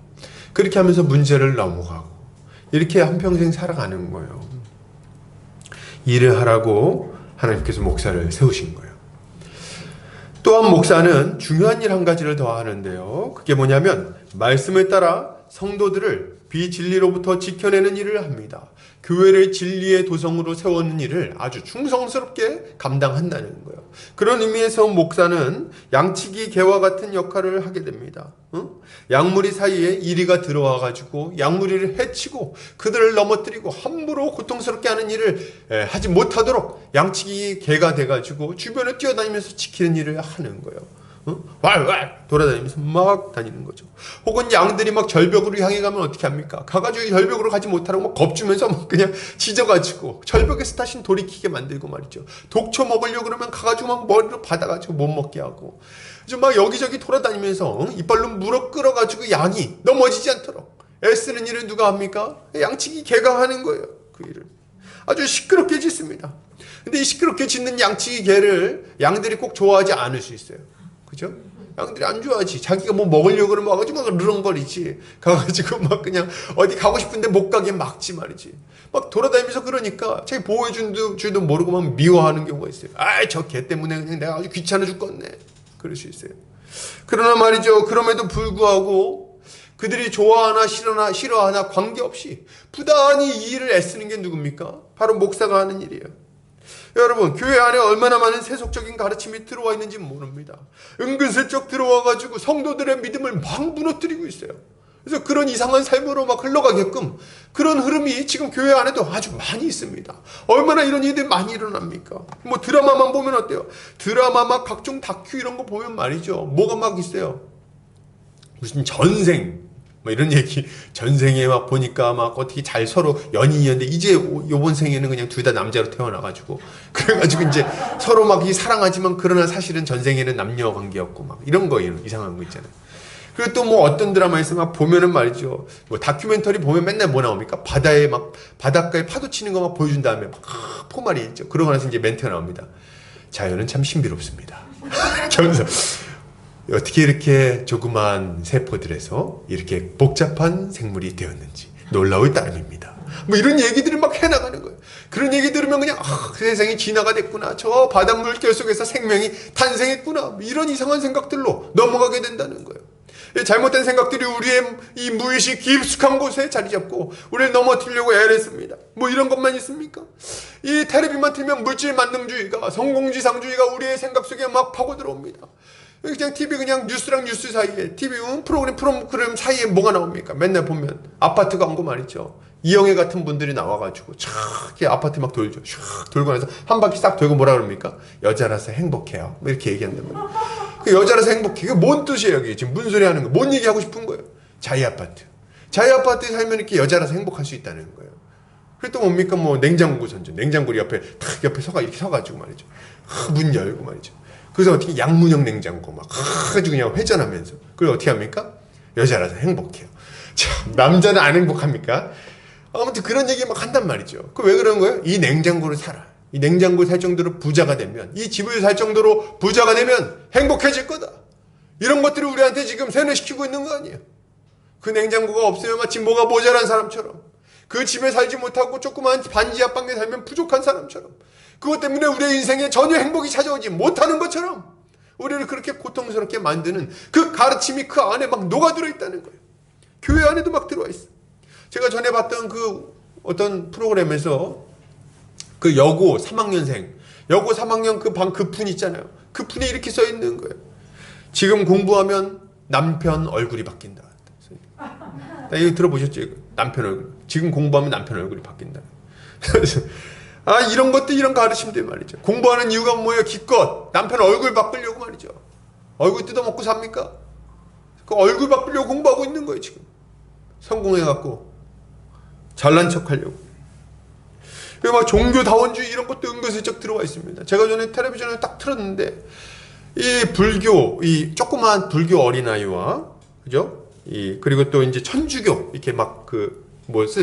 그렇게 하면서 문제를 넘어가고, 이렇게 한평생 살아가는 거예요. 일을 하라고 하나님께서 목사를 세우신 거예요. 또한 목사는 중요한 일 한 가지를 더 하는데요. 그게 뭐냐면 말씀을 따라 성도들을 비진리로부터 지켜내는 일을 합니다. 교회를 진리의 도성으로 세우는 일을 아주 충성스럽게 감당한다는 거예요. 그런 의미에서 목사는 양치기 개와 같은 역할을 하게 됩니다. 양무리 사이에 이리가 들어와가지고 양무리를 해치고 그들을 넘어뜨리고 함부로 고통스럽게 하는 일을 하지 못하도록 양치기 개가 돼가지고 주변에 뛰어다니면서 지키는 일을 하는 거예요. 왈왈 돌아다니면서 막 다니는 거죠. 혹은 양들이 막 절벽으로 향해 가면 어떻게 합니까? 가가지고 절벽으로 가지 못하라고 막 겁주면서 막 그냥 짖어가지고 절벽에서 다시 돌이키게 만들고 말이죠. 독초 먹으려고 그러면 가가지고 막 머리로 받아가지고 못 먹게 하고, 좀 막 여기저기 돌아다니면서 이빨로 물어 끌어가지고 양이 넘어지지 않도록 애쓰는 일을 누가 합니까? 양치기 개가 하는 거예요. 그 일을 아주 시끄럽게 짖습니다. 근데 이 시끄럽게 짖는 양치기 개를 양들이 꼭 좋아하지 않을 수 있어요. 그죠? 양들이 안 좋아하지. 자기가 뭐 먹으려고 그러면 와가지고 막 르렁거리지. 가가지고 막 그냥 어디 가고 싶은데 못 가게 막지 말이지. 막 돌아다니면서 그러니까 자기 보호해준 줄도 모르고 막 미워하는 경우가 있어요. 아이, 저 개 때문에 그냥 내가 아주 귀찮아 죽겠네. 그럴 수 있어요. 그러나 말이죠. 그럼에도 불구하고 그들이 좋아하나 싫어하나 관계없이 부단히 이 일을 애쓰는 게 누굽니까? 바로 목사가 하는 일이에요. 여러분, 교회 안에 얼마나 많은 세속적인 가르침이 들어와 있는지 모릅니다. 은근슬쩍 들어와가지고 성도들의 믿음을 막 무너뜨리고 있어요. 그래서 그런 이상한 삶으로 막 흘러가게끔 그런 흐름이 지금 교회 안에도 아주 많이 있습니다. 얼마나 이런 일들이 많이 일어납니까? 뭐 드라마만 보면 어때요? 드라마 막 각종 다큐 이런 거 보면 말이죠. 뭐가 막 있어요. 무슨 전생 뭐 이런 얘기, 전생에 막 보니까 막 어떻게 잘 서로 연인이었는데 이제 요번 생에는 그냥 둘 다 남자로 태어나가지고 그래가지고 이제 서로 막 사랑하지만 그러나 사실은 전생에는 남녀 관계였고 막 이런 거 이상한 거 있잖아요. 그리고 또 뭐 어떤 드라마에서 막 보면은 말이죠. 뭐 다큐멘터리 보면 맨날 뭐 나옵니까? 바다에 막 바닷가에 파도 치는 거 막 보여준 다음에 막 포말이 있죠. 그러고 나서 이제 멘트가 나옵니다. 자연은 참 신비롭습니다. 그러면서 어떻게 이렇게 조그만 세포들에서 이렇게 복잡한 생물이 되었는지 놀라울 따름입니다. 뭐 이런 얘기들을 막 해나가는 거예요. 그런 얘기 들으면 그냥 세상이 진화가 됐구나, 저 바닷물결 속에서 생명이 탄생했구나, 이런 이상한 생각들로 넘어가게 된다는 거예요. 이 잘못된 생각들이 우리의 이 무의식 깊숙한 곳에 자리 잡고 우리를 넘어뜨리려고 애를 씁니다. 뭐 이런 것만 있습니까? 이 텔레비만 틀면 물질 만능주의가, 성공지상주의가 우리의 생각 속에 막 파고 들어옵니다. 그냥 TV 그냥 뉴스랑 뉴스 사이에, TV 프로그램 사이에 뭐가 나옵니까? 맨날 보면 아파트 광고 말이죠. 이영애 같은 분들이 나와가지고 촥 이렇게 아파트 막 돌죠. 촥 돌고 나서 한 바퀴 싹 돌고 뭐라 그럽니까? 여자라서 행복해요, 뭐 이렇게 얘기한단 말이에요. 그 여자라서 행복해, 그게 뭔 뜻이에요? 이게 지금 무슨 소리 하는 거, 뭔 얘기하고 싶은 거예요? 자유아파트에 살면 이렇게 여자라서 행복할 수 있다는 거예요. 그리고 또 뭡니까? 뭐 냉장고 선전, 냉장고 옆에 탁 옆에 이렇게 서가지고 말이죠, 문 열고 말이죠. 그래서 어떻게 양문형 냉장고 막 아주 그냥 회전하면서, 그리고 어떻게 합니까? 여자라서 행복해요. 참, 남자는 안 행복합니까? 아무튼 그런 얘기 막 한단 말이죠. 그 왜 그런 거예요? 이 냉장고를 사라, 이 냉장고를 살 정도로 부자가 되면, 이 집을 살 정도로 부자가 되면 행복해질 거다, 이런 것들을 우리한테 지금 세뇌시키고 있는 거 아니에요. 그 냉장고가 없으면 마치 뭐가 모자란 사람처럼, 그 집에 살지 못하고 조그만 반지 앞방에 살면 부족한 사람처럼, 그것 때문에 우리의 인생에 전혀 행복이 찾아오지 못하는 것처럼 우리를 그렇게 고통스럽게 만드는 그 가르침이 그 안에 막 녹아들어 있다는 거예요. 교회 안에도 막 들어와 있어. 제가 전에 봤던 그 어떤 프로그램에서 그 여고 3학년 그 방 그 푼 있잖아요. 그 푼에 이렇게 써 있는 거예요. 지금 공부하면 남편 얼굴이 바뀐다. 이거 들어보셨죠? 이거? 남편 얼굴. 지금 공부하면 남편 얼굴이 바뀐다. 이런 것도, 이런 가르침들 말이죠. 공부하는 이유가 뭐예요? 기껏 남편 얼굴 바꾸려고 말이죠. 얼굴 뜯어먹고 삽니까? 그 얼굴 바꾸려고 공부하고 있는 거예요, 지금. 성공해갖고 잘난 척 하려고. 막 종교다원주의 이런 것도 은근슬쩍 들어와 있습니다. 제가 전에 텔레비전을 딱 틀었는데, 이 불교, 이 조그마한 불교 어린아이와, 그죠? 그리고 또 이제 천주교, 이렇게 막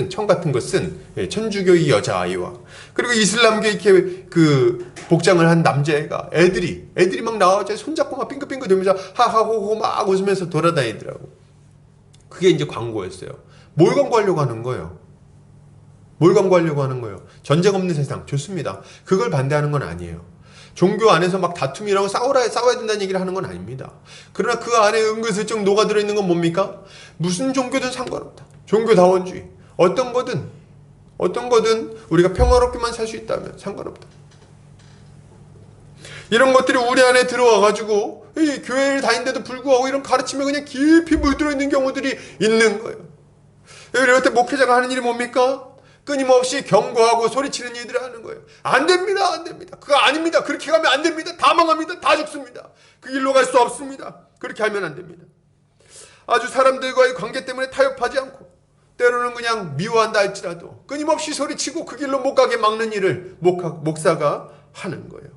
청 같은 거 쓴 천주교 이 여자아이와, 그리고 이슬람교 이렇게 그 복장을 한 남자애가, 애들이 막 나와서 손잡고 막 빙긋빙긋 돌면서 하하호호 막 웃으면서 돌아다니더라고. 그게 이제 광고였어요. 뭘 광고하려고 하는 거예요? 전쟁 없는 세상 좋습니다. 그걸 반대하는 건 아니에요. 종교 안에서 막 다툼이라고 싸워야 된다는 얘기를 하는 건 아닙니다. 그러나 그 안에 은근슬쩍 녹아들어 있는 건 뭡니까? 무슨 종교든 상관없다. 종교다원주의. 어떤 거든 우리가 평화롭게만 살 수 있다면 상관없다. 이런 것들이 우리 안에 들어와가지고 이 교회를 다니는데도 불구하고 이런 가르침에 그냥 깊이 물들어 있는 경우들이 있는 거예요. 이럴 때 목회자가 하는 일이 뭡니까? 끊임없이 경고하고 소리치는 일들을 하는 거예요. 안 됩니다, 안 됩니다. 그거 아닙니다. 그렇게 가면 안 됩니다. 다 망합니다. 다 죽습니다. 그 길로 갈 수 없습니다. 그렇게 하면 안 됩니다. 아주 사람들과의 관계 때문에 타협하지 않고, 때로는 그냥 미워한다 할지라도 끊임없이 소리치고 그 길로 못 가게 막는 일을 목사가 하는 거예요.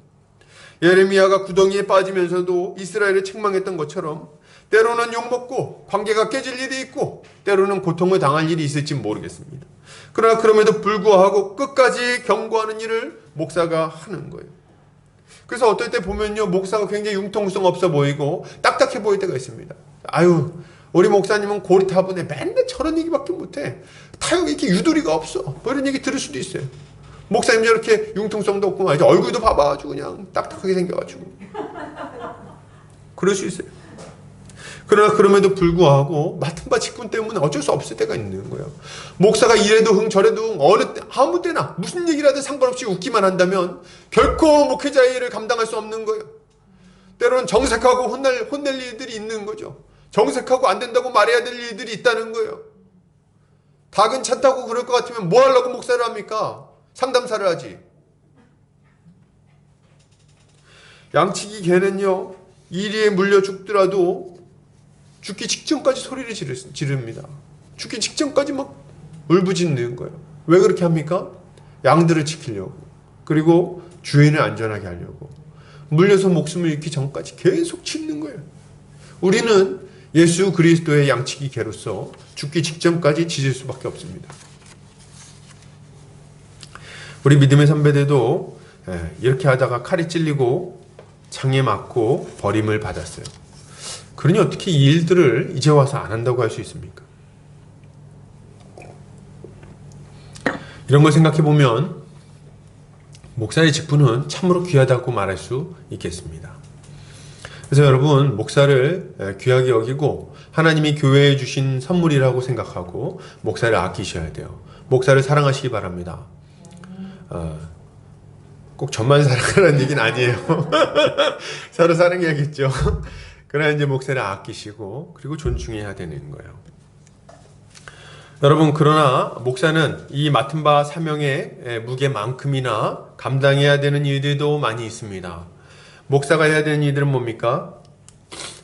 예레미야가 구덩이에 빠지면서도 이스라엘을 책망했던 것처럼 때로는 욕먹고 관계가 깨질 일이 있고 때로는 고통을 당할 일이 있을지 모르겠습니다. 그러나 그럼에도 불구하고 끝까지 경고하는 일을 목사가 하는 거예요. 그래서 어떨 때 보면요, 목사가 굉장히 융통성 없어 보이고 딱딱해 보일 때가 있습니다. 우리 목사님은 고리타분해, 맨날 저런 얘기밖에 못해, 타협 이렇게 유도리가 없어, 뭐 이런 얘기 들을 수도 있어요. 목사님 저렇게 융통성도 없고 말이죠. 얼굴도 봐봐가지고 그냥 딱딱하게 생겨가지고 그럴 수 있어요. 그러나 그럼에도 불구하고 맡은 바 직분 때문에 어쩔 수 없을 때가 있는 거예요. 목사가 이래도 흥 저래도 흥 아무 때나 무슨 얘기를 하든 상관없이 웃기만 한다면 결코 목회자의 일을 감당할 수 없는 거예요. 때로는 정색하고 혼낼 일들이 있는 거죠. 정색하고 안 된다고 말해야 될 일들이 있다는 거예요. 다 괜찮다고 그럴 것 같으면 뭐 하려고 목사를 합니까? 상담사를 하지. 양치기 개는요, 이리에 물려 죽더라도 죽기 직전까지 소리를 지릅니다. 죽기 직전까지 막 울부짖는 거예요. 왜 그렇게 합니까? 양들을 지키려고, 그리고 주인을 안전하게 하려고. 물려서 목숨을 잃기 전까지 계속 짖는 거예요. 우리는 예수 그리스도의 양치기 개로서 죽기 직전까지 짖을 수밖에 없습니다. 우리 믿음의 선배들도 이렇게 하다가 칼이 찔리고 창에 맞고 버림을 받았어요. 그러니 어떻게 이 일들을 이제 와서 안 한다고 할 수 있습니까? 이런 걸 생각해 보면 목사의 직분은 참으로 귀하다고 말할 수 있겠습니다. 그래서 여러분, 목사를 귀하게 여기고 하나님이 교회에 주신 선물이라고 생각하고 목사를 아끼셔야 돼요. 목사를 사랑하시기 바랍니다. 꼭 저만 사랑하라는 얘기는 아니에요. 서로 사랑해야겠죠. 그러나 이제 목사를 아끼시고 그리고 존중해야 되는 거예요. 여러분, 그러나 목사는 이 맡은 바 사명의 무게만큼이나 감당해야 되는 일들도 많이 있습니다. 목사가 해야 되는 일들은 뭡니까?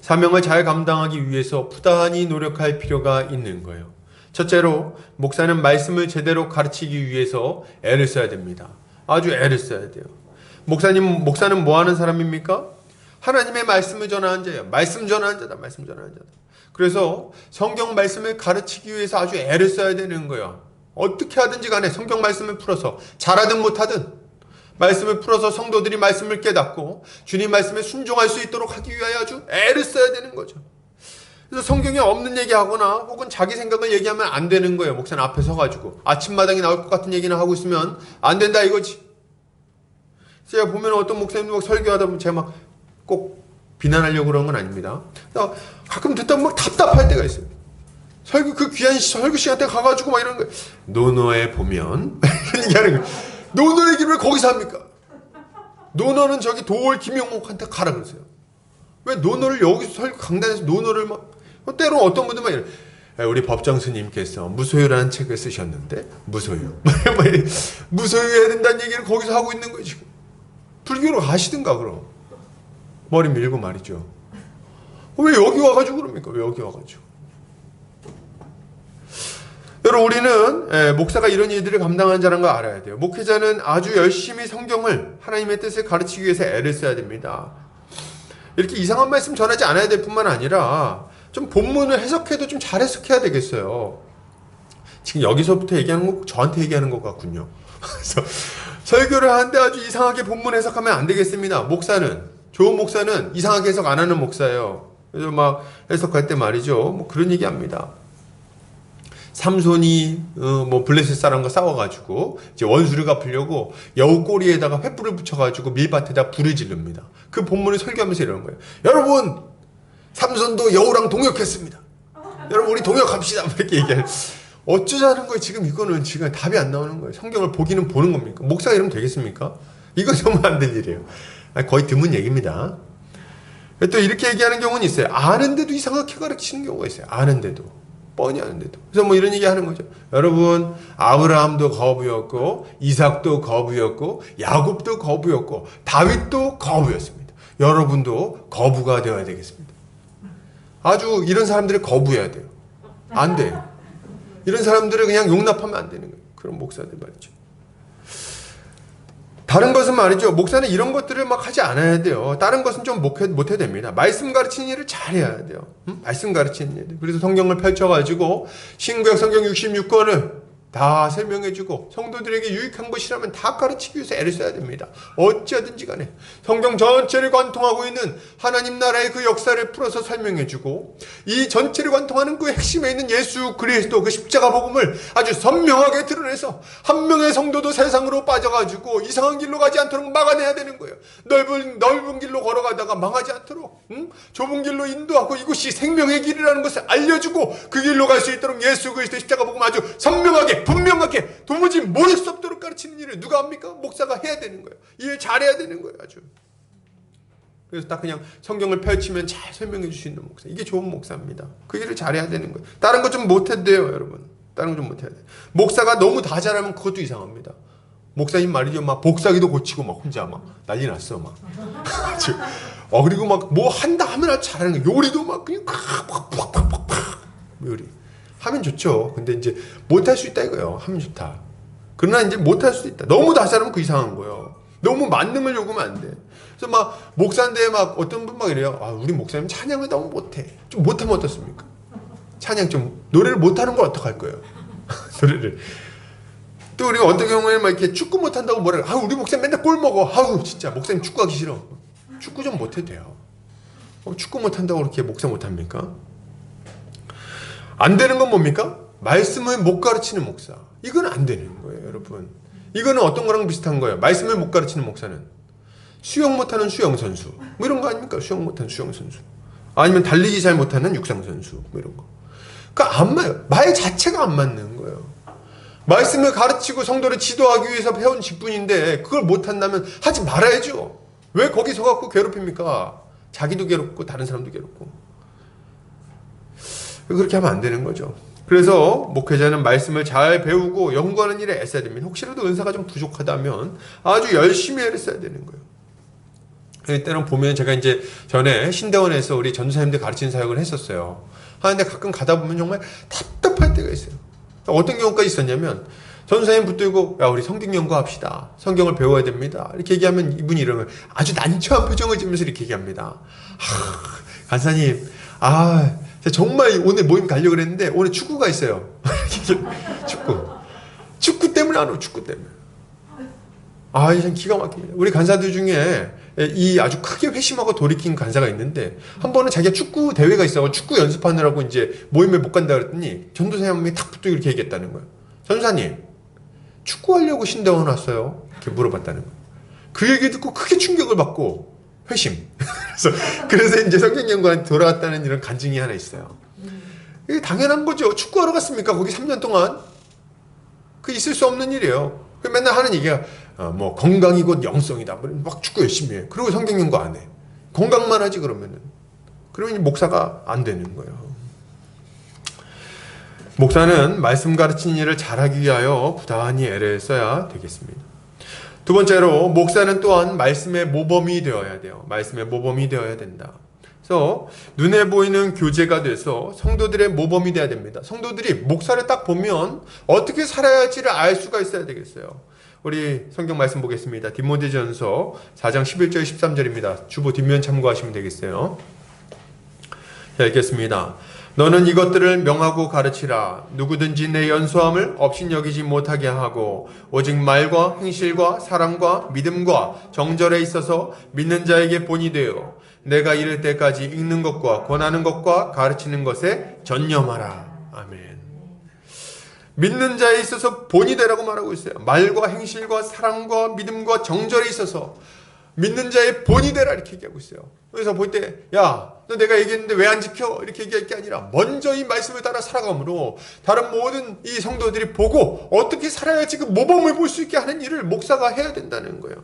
사명을 잘 감당하기 위해서 부단히 노력할 필요가 있는 거예요. 첫째로, 목사는 말씀을 제대로 가르치기 위해서 애를 써야 됩니다. 아주 애를 써야 돼요. 목사는 뭐 하는 사람입니까? 하나님의 말씀을 전하는 자예요. 말씀 전하는 자다. 말씀 전하는 자다. 그래서 성경 말씀을 가르치기 위해서 아주 애를 써야 되는 거예요. 어떻게 하든지 간에 성경 말씀을 풀어서 잘하든 못하든 말씀을 풀어서 성도들이 말씀을 깨닫고 주님 말씀에 순종할 수 있도록 하기 위하여 아주 애를 써야 되는 거죠. 그래서 성경에 없는 얘기하거나 혹은 자기 생각을 얘기하면 안 되는 거예요. 목사는 앞에 서가지고 아침마당에 나올 것 같은 얘기나 하고 있으면 안 된다 이거지. 제가 보면 어떤 목사님도 막 설교하다 보면 제가 막 꼭 비난하려고 그런 건 아닙니다. 가끔 듣다 보면 막 답답할 때가 있어요. 그 귀한 설교 시간 때 가가지고 막 이런 거 노노에 보면 이런 얘기하는 거예요. 노노 얘기를 왜 거기서 합니까? 노노는 저기 도올 김용옥한테 가라 그러세요. 왜 노노를 여기서 설교 강단에서 노노를 막 때로 어떤 분들 막 이래. 우리 법정 스님께서 무소유라는 책을 쓰셨는데 무소유 무소유해야 된다는 얘기를 거기서 하고 있는 거예요 지금. 불교로 가시든가 그럼. 머리 밀고 말이죠. 왜 여기 와가지고 그럽니까? 왜 여기 와가지고. 여러분, 우리는 목사가 이런 일들을 감당하는 자라는 걸 알아야 돼요. 목회자는 아주 열심히 성경을 하나님의 뜻을 가르치기 위해서 애를 써야 됩니다. 이렇게 이상한 말씀 전하지 않아야 될 뿐만 아니라 좀 본문을 해석해도 좀 잘 해석해야 되겠어요. 지금 여기서부터 얘기하는 거 저한테 얘기하는 것 같군요. 그래서 설교를 하는데 아주 이상하게 본문 해석하면 안 되겠습니다. 좋은 목사는 이상하게 해석 안 하는 목사예요. 그래서 막 해석할 때 말이죠. 뭐 그런 얘기 합니다. 삼손이 블레셋 사람과 싸워가지고 이제 원수를 갚으려고 여우 꼬리에다가 횃불을 붙여가지고 밀밭에다 불을 지릅니다. 그 본문을 설교하면서 이러는 거예요. 여러분, 삼손도 여우랑 동역했습니다. 여러분, 우리 동역합시다. 이렇게 얘기해요. 어쩌자는 거예요. 지금 이거는 지금 답이 안 나오는 거예요. 성경을 보기는 보는 겁니까? 목사가 이러면 되겠습니까? 이건 정말 안 될 일이에요. 거의 드문 얘기입니다. 또 이렇게 얘기하는 경우는 있어요. 아는데도 이상하게 가르치는 경우가 있어요. 아는데도. 뻔히 아는데도. 그래서 뭐 이런 얘기 하는 거죠. 여러분, 아브라함도 거부였고 이삭도 거부였고 야곱도 거부였고 다윗도 거부였습니다. 여러분도 거부가 되어야 되겠습니다. 아주 이런 사람들을 거부해야 돼요. 안 돼요. 이런 사람들을 그냥 용납하면 안 되는 거예요. 그런 목사들 말이죠. 다른 것은 말이죠. 목사는 이런 것들을 막 하지 않아야 돼요. 다른 것은 좀 못해도 됩니다. 말씀 가르치는 일을 잘 해야 돼요. 말씀 가르치는 일. 그래서 성경을 펼쳐가지고 신구약 성경 66권을 다 설명해주고 성도들에게 유익한 것이라면 다 가르치기 위해서 애를 써야 됩니다. 어찌하든지 간에 성경 전체를 관통하고 있는 하나님 나라의 그 역사를 풀어서 설명해주고 이 전체를 관통하는 그 핵심에 있는 예수 그리스도 그 십자가 복음을 아주 선명하게 드러내서 한 명의 성도도 세상으로 빠져가지고 이상한 길로 가지 않도록 막아내야 되는 거예요. 넓은 길로 걸어가다가 망하지 않도록 좁은 길로 인도하고 이곳이 생명의 길이라는 것을 알려주고 그 길로 갈 수 있도록 예수 그리스도 십자가 복음 아주 선명하게 분명하게 도무지 모를 수 없도록 가르치는 일을 누가 합니까? 목사가 해야 되는 거예요. 일 잘해야 되는 거예요. 아주. 그래서 딱 그냥 성경을 펼치면 잘 설명해 줄 수 있는 목사. 이게 좋은 목사입니다. 그 일을 잘해야 되는 거예요. 다른 거 좀 못해도 돼요, 여러분. 다른 거 좀 못해야 돼요. 목사가 너무 다 잘하면 그것도 이상합니다. 목사님 말이죠. 막 복사기도 고치고 막 혼자 막 난리 났어. 막. 그리고 막 뭐 한다 하면 아주 잘하는 거예요. 요리도 막 그냥 팍팍팍팍팍 요리. 하면 좋죠. 근데 이제 못할 수 있다 이거예요. 하면 좋다. 그러나 이제 못할 수도 있다. 너무 다 잘하면 그 이상한 거예요. 너무 만능을 요구하면 안 돼. 그래서 막 목사인데 막 어떤 분 막 이래요. 우리 목사님 찬양을 너무 못해. 좀 못하면 어떻습니까? 찬양 좀 노래를 못하는 걸 어떡할 거예요? 노래를. 또 우리가 어떤 경우에는 막 이렇게 축구 못한다고 뭐라 그래. 우리 목사님 맨날 골 먹어. 진짜 목사님 축구하기 싫어. 축구 좀 못해도 돼요. 축구 못한다고 그렇게 목사 못합니까? 안 되는 건 뭡니까? 말씀을 못 가르치는 목사. 이건 안 되는 거예요, 여러분. 이거는 어떤 거랑 비슷한 거예요. 말씀을 못 가르치는 목사는 수영 못하는 수영 선수 뭐 이런 거 아닙니까? 수영 못하는 수영 선수. 아니면 달리기 잘 못하는 육상 선수 뭐 이런 거. 그러니까 안 맞아요. 말 자체가 안 맞는 거예요. 말씀을 가르치고 성도를 지도하기 위해서 해온 직분인데 그걸 못한다면 하지 말아야죠. 왜 거기 서갖고 괴롭힙니까? 자기도 괴롭고 다른 사람도 괴롭고. 그렇게 하면 안 되는 거죠. 그래서 목회자는 말씀을 잘 배우고 연구하는 일에 애써야 됩니다. 혹시라도 은사가 좀 부족하다면 아주 열심히 애를 써야 되는 거예요. 때는 보면 제가 이제 전에 신대원에서 우리 전도사님들 가르치는 사역을 했었어요. 하는데 가끔 가다 보면 정말 답답할 때가 있어요. 어떤 경우까지 있었냐면 전도사님 붙들고 야 우리 성경 연구합시다. 성경을 배워야 됩니다. 이렇게 얘기하면 이분이 이러면 아주 난처한 표정을 지으면서 이렇게 얘기합니다. 간사님 제가 정말 오늘 모임 가려고 그랬는데 오늘 축구가 있어요. 축구 때문에 안 오고 축구 때문에. 참 기가 막힙니다. 우리 간사들 중에 이 아주 크게 회심하고 돌이킨 간사가 있는데 한 번은 자기가 축구 대회가 있어 축구 연습하느라고 이제 모임에 못 간다 그랬더니 전도사님 한 명이 탁 붙들고 이렇게 얘기했다는 거예요. 전도사님 축구하려고 신대원 왔어요? 이렇게 물어봤다는 거예요. 그 얘기 듣고 크게 충격을 받고 회심. 그래서 이제 성경연구원에 돌아왔다는 이런 간증이 하나 있어요. 이게 당연한 거죠. 축구하러 갔습니까? 거기 3년 동안? 그 있을 수 없는 일이에요. 맨날 하는 얘기가 뭐 건강이 곧 영성이다. 막 축구 열심히 해. 그리고 성경연구 안 해. 건강만 하지 그러면 목사가 안 되는 거예요. 목사는 말씀 가르치는 일을 잘하기 위하여 부단히 애를 써야 되겠습니다. 두 번째로 목사는 또한 말씀의 모범이 되어야 돼요. 말씀의 모범이 되어야 된다. 그래서 눈에 보이는 교재가 돼서 성도들의 모범이 돼야 됩니다. 성도들이 목사를 딱 보면 어떻게 살아야 할지를 알 수가 있어야 되겠어요. 우리 성경 말씀 보겠습니다. 디모데전서 4장 11절 13절입니다. 주보 뒷면 참고하시면 되겠어요. 자, 읽겠습니다. 너는 이것들을 명하고 가르치라. 누구든지 내 연소함을 업신여기지 못하게 하고 오직 말과 행실과 사랑과 믿음과 정절에 있어서 믿는 자에게 본이 되어 내가 이를 때까지 읽는 것과 권하는 것과 가르치는 것에 전념하라. 아멘. 믿는 자에 있어서 본이 되라고 말하고 있어요. 말과 행실과 사랑과 믿음과 정절에 있어서 믿는 자의 본이 되라 이렇게 얘기하고 있어요. 그래서 볼 때 야, 너 내가 얘기했는데 왜 안 지켜? 이렇게 얘기할 게 아니라 먼저 이 말씀을 따라 살아감으로 다른 모든 이 성도들이 보고 어떻게 살아야지 그 모범을 볼 수 있게 하는 일을 목사가 해야 된다는 거예요.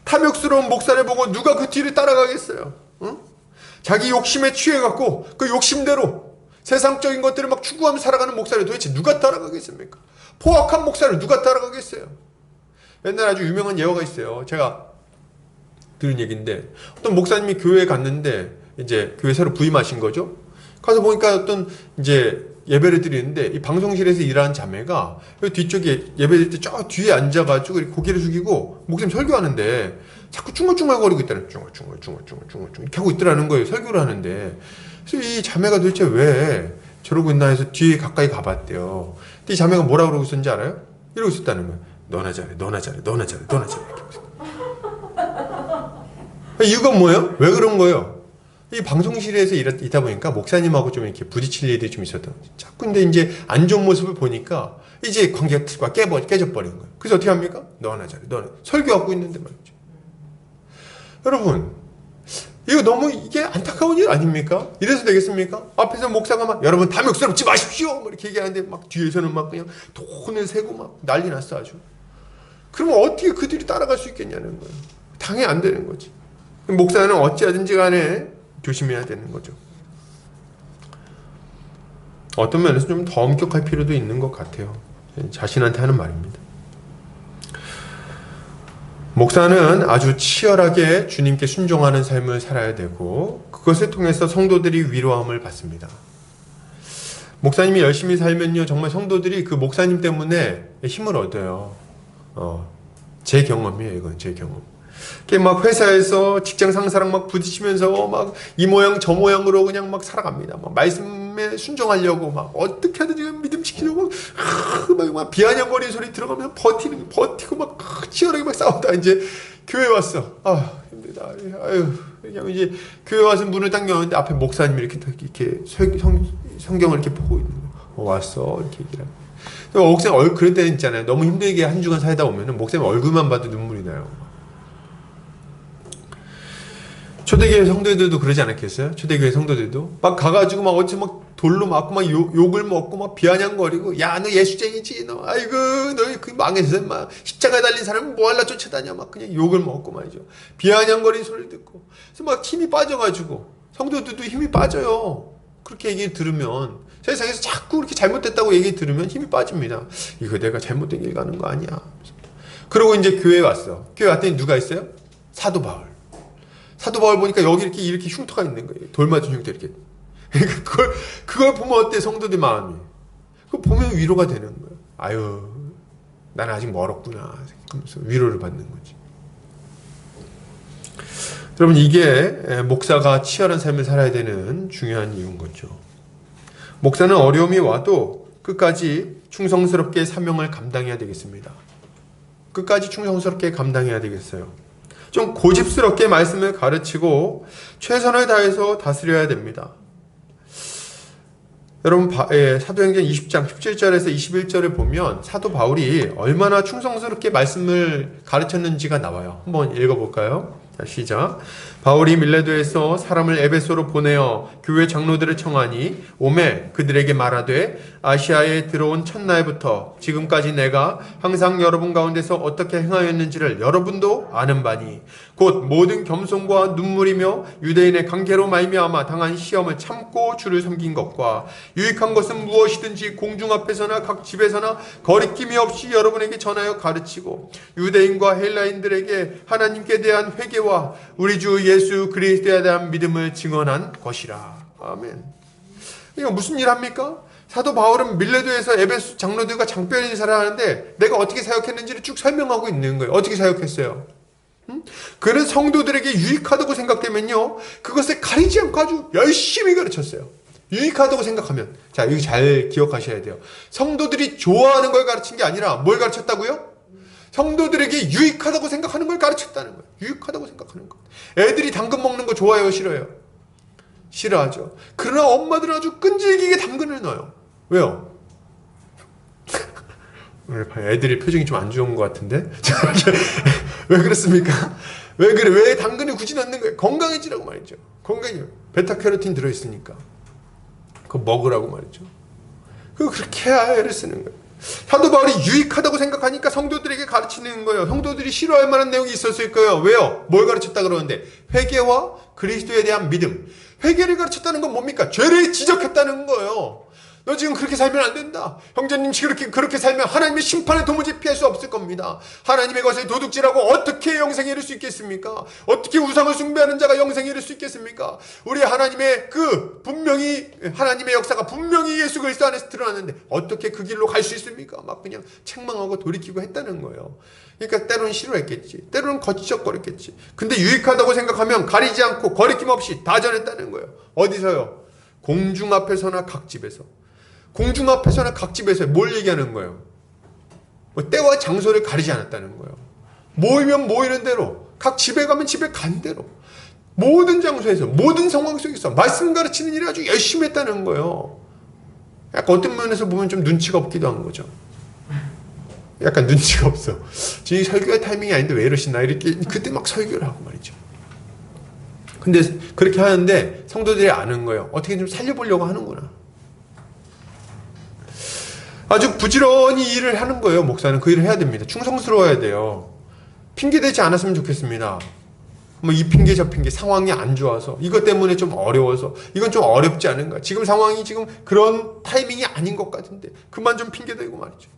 탐욕스러운 목사를 보고 누가 그 뒤를 따라가겠어요? 응? 자기 욕심에 취해갖고 그 욕심대로 세상적인 것들을 막 추구하며 살아가는 목사를 도대체 누가 따라가겠습니까? 포악한 목사를 누가 따라가겠어요? 옛날 아주 유명한 예화가 있어요. 제가 들은 얘기인데 어떤 목사님이 교회에 갔는데 이제 교회 새로 부임하신 거죠. 가서 보니까 어떤 이제 예배를 드리는데 이 방송실에서 일하는 자매가 뒤쪽에 예배 드릴 때 저 뒤에 앉아가지고 이렇게 고개를 숙이고 목사님 설교하는데 자꾸 쭝얼쭝얼거리고 있다는 쭝얼쭝얼 이렇게 하고 있더라는 거예요. 설교를 하는데 그래서 이 자매가 도대체 왜 저러고 있나 해서 뒤에 가까이 가봤대요. 근데 이 자매가 뭐라 그러고 있었는지 알아요? 이러고 있었다는 거예요. 너나 잘해, 너나 잘해, 너나 잘해, 너나 잘해. 이유가 뭐예요? 왜 그런 거예요? 이 방송실에서 있다 보니까 목사님하고 좀 이렇게 부딪힐 일이 좀 있었던 거죠. 자꾸 근데 이제 안 좋은 모습을 보니까 이제 관계가 깨져버린 거예요. 그래서 어떻게 합니까? 너 하나 잘해, 너 하나. 설교하고 있는데 말이죠. 여러분, 이거 너무 이게 안타까운 일 아닙니까? 이래서 되겠습니까? 앞에서 목사가 막 여러분 탐욕스럽지 마십시오! 막 이렇게 얘기하는데 막 뒤에서는 막 그냥 돈을 세고 막 난리 났어 아주. 그러면 어떻게 그들이 따라갈 수 있겠냐는 거예요. 당연히 안 되는 거지. 목사는 어찌하든지 간에 조심해야 되는 거죠. 어떤 면에서 좀 더 엄격할 필요도 있는 것 같아요. 자신한테 하는 말입니다. 목사는 아주 치열하게 주님께 순종하는 삶을 살아야 되고 그것을 통해서 성도들이 위로함을 받습니다. 목사님이 열심히 살면요 정말 성도들이 그 목사님 때문에 힘을 얻어요. 제 경험이에요. 이건 제 경험. 막 회사에서 직장 상사랑 막 부딪히면서 막 이 모양 저 모양으로 그냥 막 살아갑니다. 막 말씀에 순종하려고 막 어떻게 하든지 믿음시키려고 막 비아냥거리는 소리 들어가면 버티고 막 치열하게 막 싸우다 이제 교회 왔어. 힘들다. 그냥 이제 교회 와서 문을 딱 여는데 앞에 목사님이 이렇게 성경을 이렇게 보고 있는 거예요. 왔어 이렇게 얘기를 합니다. 목사님 그런 때는 있잖아요. 너무 힘들게 한 주간 살다 보면은 목사님 얼굴만 봐도 눈물이 나요. 초대교회 성도들도 그러지 않았겠어요? 초대교회 성도들도 막 가가지고 막 어찌 막 돌로 맞고 막 욕을 먹고 막 비아냥거리고, 야 너 예수쟁이지, 너 아이고 너 그 망했어, 막 십자가에 달린 사람은 뭐할라 쫓아다녀, 막 그냥 욕을 먹고 말이죠. 비아냥거리는 소리를 듣고, 그래서 막 힘이 빠져가지고, 성도들도 힘이 빠져요. 그렇게 얘기 들으면, 세상에서 자꾸 그렇게 잘못됐다고 얘기 들으면 힘이 빠집니다. 이거 내가 잘못된 길 가는 거 아니야. 그러고 이제 교회에 왔어. 교회 왔더니 누가 있어요? 사도 바울. 사도 바울 보니까 여기 이렇게 흉터가 있는 거예요. 돌 맞은 흉터 이렇게. 그걸 보면 어때, 성도들 마음이? 그거 보면 위로가 되는 거예요. 아유, 난 아직 멀었구나 생각하면서 위로를 받는 거지. 여러분, 이게 목사가 치열한 삶을 살아야 되는 중요한 이유인 거죠. 목사는 어려움이 와도 끝까지 충성스럽게 사명을 감당해야 되겠습니다. 끝까지 충성스럽게 감당해야 되겠어요. 좀 고집스럽게 말씀을 가르치고 최선을 다해서 다스려야 됩니다. 여러분, 사도행전 20장 17절에서 21절을 보면 사도 바울이 얼마나 충성스럽게 말씀을 가르쳤는지가 나와요. 한번 읽어볼까요? 자, 시작. 바울이 밀레도에서 사람을 에베소로 보내어 교회 장로들을 청하니 오매 그들에게 말하되, 아시아에 들어온 첫날부터 지금까지 내가 항상 여러분 가운데서 어떻게 행하였는지를 여러분도 아는 바니 곧 모든 겸손과 눈물이며 유대인의 관계로 말미암아 당한 시험을 참고 주를 섬긴 것과 유익한 것은 무엇이든지 공중 앞에서나 각 집에서나 거리낌이 없이 여러분에게 전하여 가르치고 유대인과 헬라인들에게 하나님께 대한 회개와 우리 주 예수 그리스도에 대한 믿음을 증언한 것이라. 아멘. 이거 무슨 일 합니까? 사도 바울은 밀레도에서 에베소 장로들과 장별 인사를 하는데 내가 어떻게 사역했는지를 쭉 설명하고 있는 거예요. 어떻게 사역했어요? 그는 성도들에게 유익하다고 생각되면요, 그것을 가리지 않고 아주 열심히 가르쳤어요. 유익하다고 생각하면, 자, 이거 잘 기억하셔야 돼요. 성도들이 좋아하는 걸 가르친 게 아니라 뭘 가르쳤다고요? 성도들에게 유익하다고 생각하는 걸 가르쳤다는 거예요. 유익하다고 생각하는 거. 애들이 당근 먹는 거 좋아해요, 싫어요? 싫어하죠. 그러나 엄마들은 아주 끈질기게 당근을 넣어요. 왜요? 애들이 표정이 좀 안 좋은 것 같은데? 왜 그렇습니까? 왜 그래? 왜 당근을 굳이 넣는 거예요? 건강해지라고 말이죠. 건강해요. 베타캐로틴 들어있으니까. 그거 먹으라고 말이죠. 그렇게 애를 쓰는 거예요. 사도 바울이 유익하다고 생각하니까 성도들에게 가르치는 거예요. 성도들이 싫어할 만한 내용이 있었을 거예요. 왜요? 뭘 가르쳤다 그러는데? 회개와 그리스도에 대한 믿음. 회개를 가르쳤다는 건 뭡니까? 죄를 지적했다는 거예요. 너 지금 그렇게 살면 안 된다. 형제님 그렇게 살면 하나님의 심판을 도무지 피할 수 없을 겁니다. 하나님의 것을 도둑질하고 어떻게 영생에 이를 수 있겠습니까? 어떻게 우상을 숭배하는 자가 영생에 이를 수 있겠습니까? 우리 하나님의 분명히 하나님의 역사가 분명히 예수 그리스도 안에서 드러났는데 어떻게 그 길로 갈 수 있습니까? 막 그냥 책망하고 돌이키고 했다는 거예요. 그러니까 때로는 싫어했겠지. 때로는 거치적거렸겠지. 근데 유익하다고 생각하면 가리지 않고 거리낌 없이 다 전했다는 거예요. 어디서요? 공중 앞에서나 각 집에서. 공중 앞에서나 각 집에서 뭘 얘기하는 거예요? 뭐 때와 장소를 가리지 않았다는 거예요. 모이면 모이는 대로, 각 집에 가면 집에 간 대로, 모든 장소에서, 모든 상황 속에서 말씀 가르치는 일을 아주 열심히 했다는 거예요. 약간 어떤 면에서 보면 좀 눈치가 없기도 한 거죠. 약간 눈치가 없어. 지금 설교의 타이밍이 아닌데 왜 이러시나, 이렇게 그때 막 설교를 하고 말이죠. 근데 그렇게 하는데 성도들이 아는 거예요. 어떻게 좀 살려보려고 하는구나. 아주 부지런히 일을 하는 거예요. 목사는 그 일을 해야 됩니다. 충성스러워야 돼요. 핑계대지 않았으면 좋겠습니다. 뭐 이 핑계 저 핑계, 상황이 안 좋아서, 이것 때문에 좀 어려워서, 이건 좀 어렵지 않은가, 지금 상황이 지금 그런 타이밍이 아닌 것 같은데 그만 좀 핑계대고 말이죠.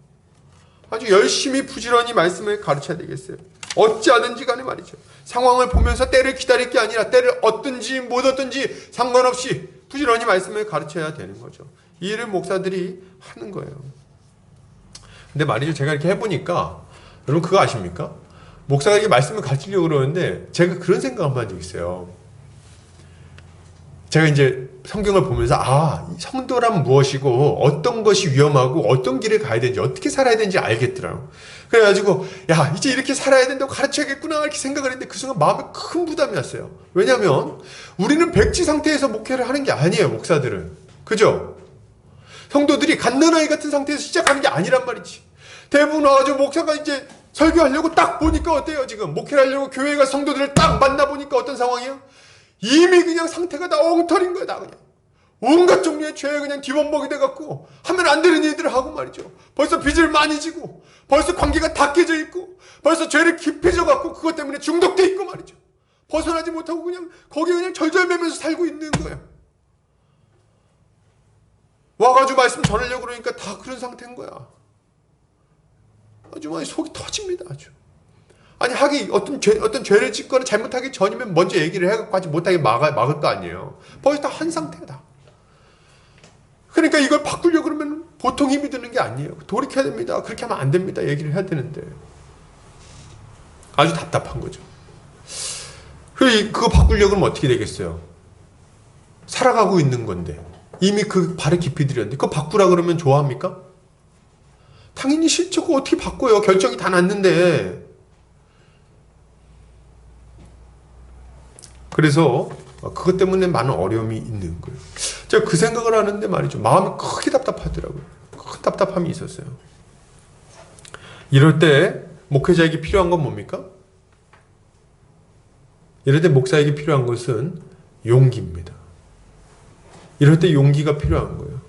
아주 열심히 부지런히 말씀을 가르쳐야 되겠어요. 어찌하든지 간에 말이죠. 상황을 보면서 때를 기다릴 게 아니라 때를 얻든지 못 얻든지 상관없이 부지런히 말씀을 가르쳐야 되는 거죠. 이 일을 목사들이 하는 거예요. 근데 말이죠, 제가 이렇게 해보니까 여러분 그거 아십니까? 목사가 이렇게 말씀을 가르치려고 그러는데 제가 그런 생각을 한번 한 적이 있어요. 제가 이제 성경을 보면서 성도란 무엇이고 어떤 것이 위험하고 어떤 길을 가야 되는지 어떻게 살아야 되는지 알겠더라고요. 그래가지고 이제 이렇게 살아야 된다고 가르쳐야겠구나 이렇게 생각을 했는데 그 순간 마음에 큰 부담이 왔어요. 왜냐하면 우리는 백지 상태에서 목회를 하는 게 아니에요. 목사들은. 그죠? 성도들이 갓난아이 같은 상태에서 시작하는 게 아니란 말이지. 대부분 와가지고 목사가 이제 설교하려고 딱 보니까 어때요? 지금 목회를 하려고 교회가 성도들을 딱 만나보니까 어떤 상황이야? 이미 그냥 상태가 다 엉터리인 거야. 다 그냥 온갖 종류의 죄에 그냥 뒤범벅이 돼갖고 하면 안 되는 일들을 하고 말이죠. 벌써 빚을 많이 지고 벌써 관계가 다 깨져 있고 벌써 죄를 깊이 져갖고 그것 때문에 중독돼 있고 말이죠. 벗어나지 못하고 그냥 거기 그냥 절절매면서 살고 있는 거예요. 와가지고 말씀 전하려고 그러니까 다 그런 상태인 거야. 아주 많이 속이 터집니다. 아주. 아니 하기 어떤 죄를 짓거나 잘못하기 전이면 먼저 얘기를 해갖고 하지 못하게 막을 거 아니에요. 벌써 다 한 상태다. 그러니까 이걸 바꾸려고 그러면 보통 힘이 드는 게 아니에요. 돌이켜야 됩니다. 그렇게 하면 안 됩니다. 얘기를 해야 되는데 아주 답답한 거죠. 그거 바꾸려고 그러면 어떻게 되겠어요? 살아가고 있는 건데 이미 그 발에 깊이 들였는데 그거 바꾸라 그러면 좋아합니까? 당연히 싫죠. 그거 어떻게 바꿔요? 결정이 다 났는데. 그래서 그것 때문에 많은 어려움이 있는 거예요. 제가 그 생각을 하는데 말이죠. 마음이 크게 답답하더라고요. 큰 답답함이 있었어요. 이럴 때 목회자에게 필요한 건 뭡니까? 이럴 때 목사에게 필요한 것은 용기입니다. 이럴 때 용기가 필요한 거예요.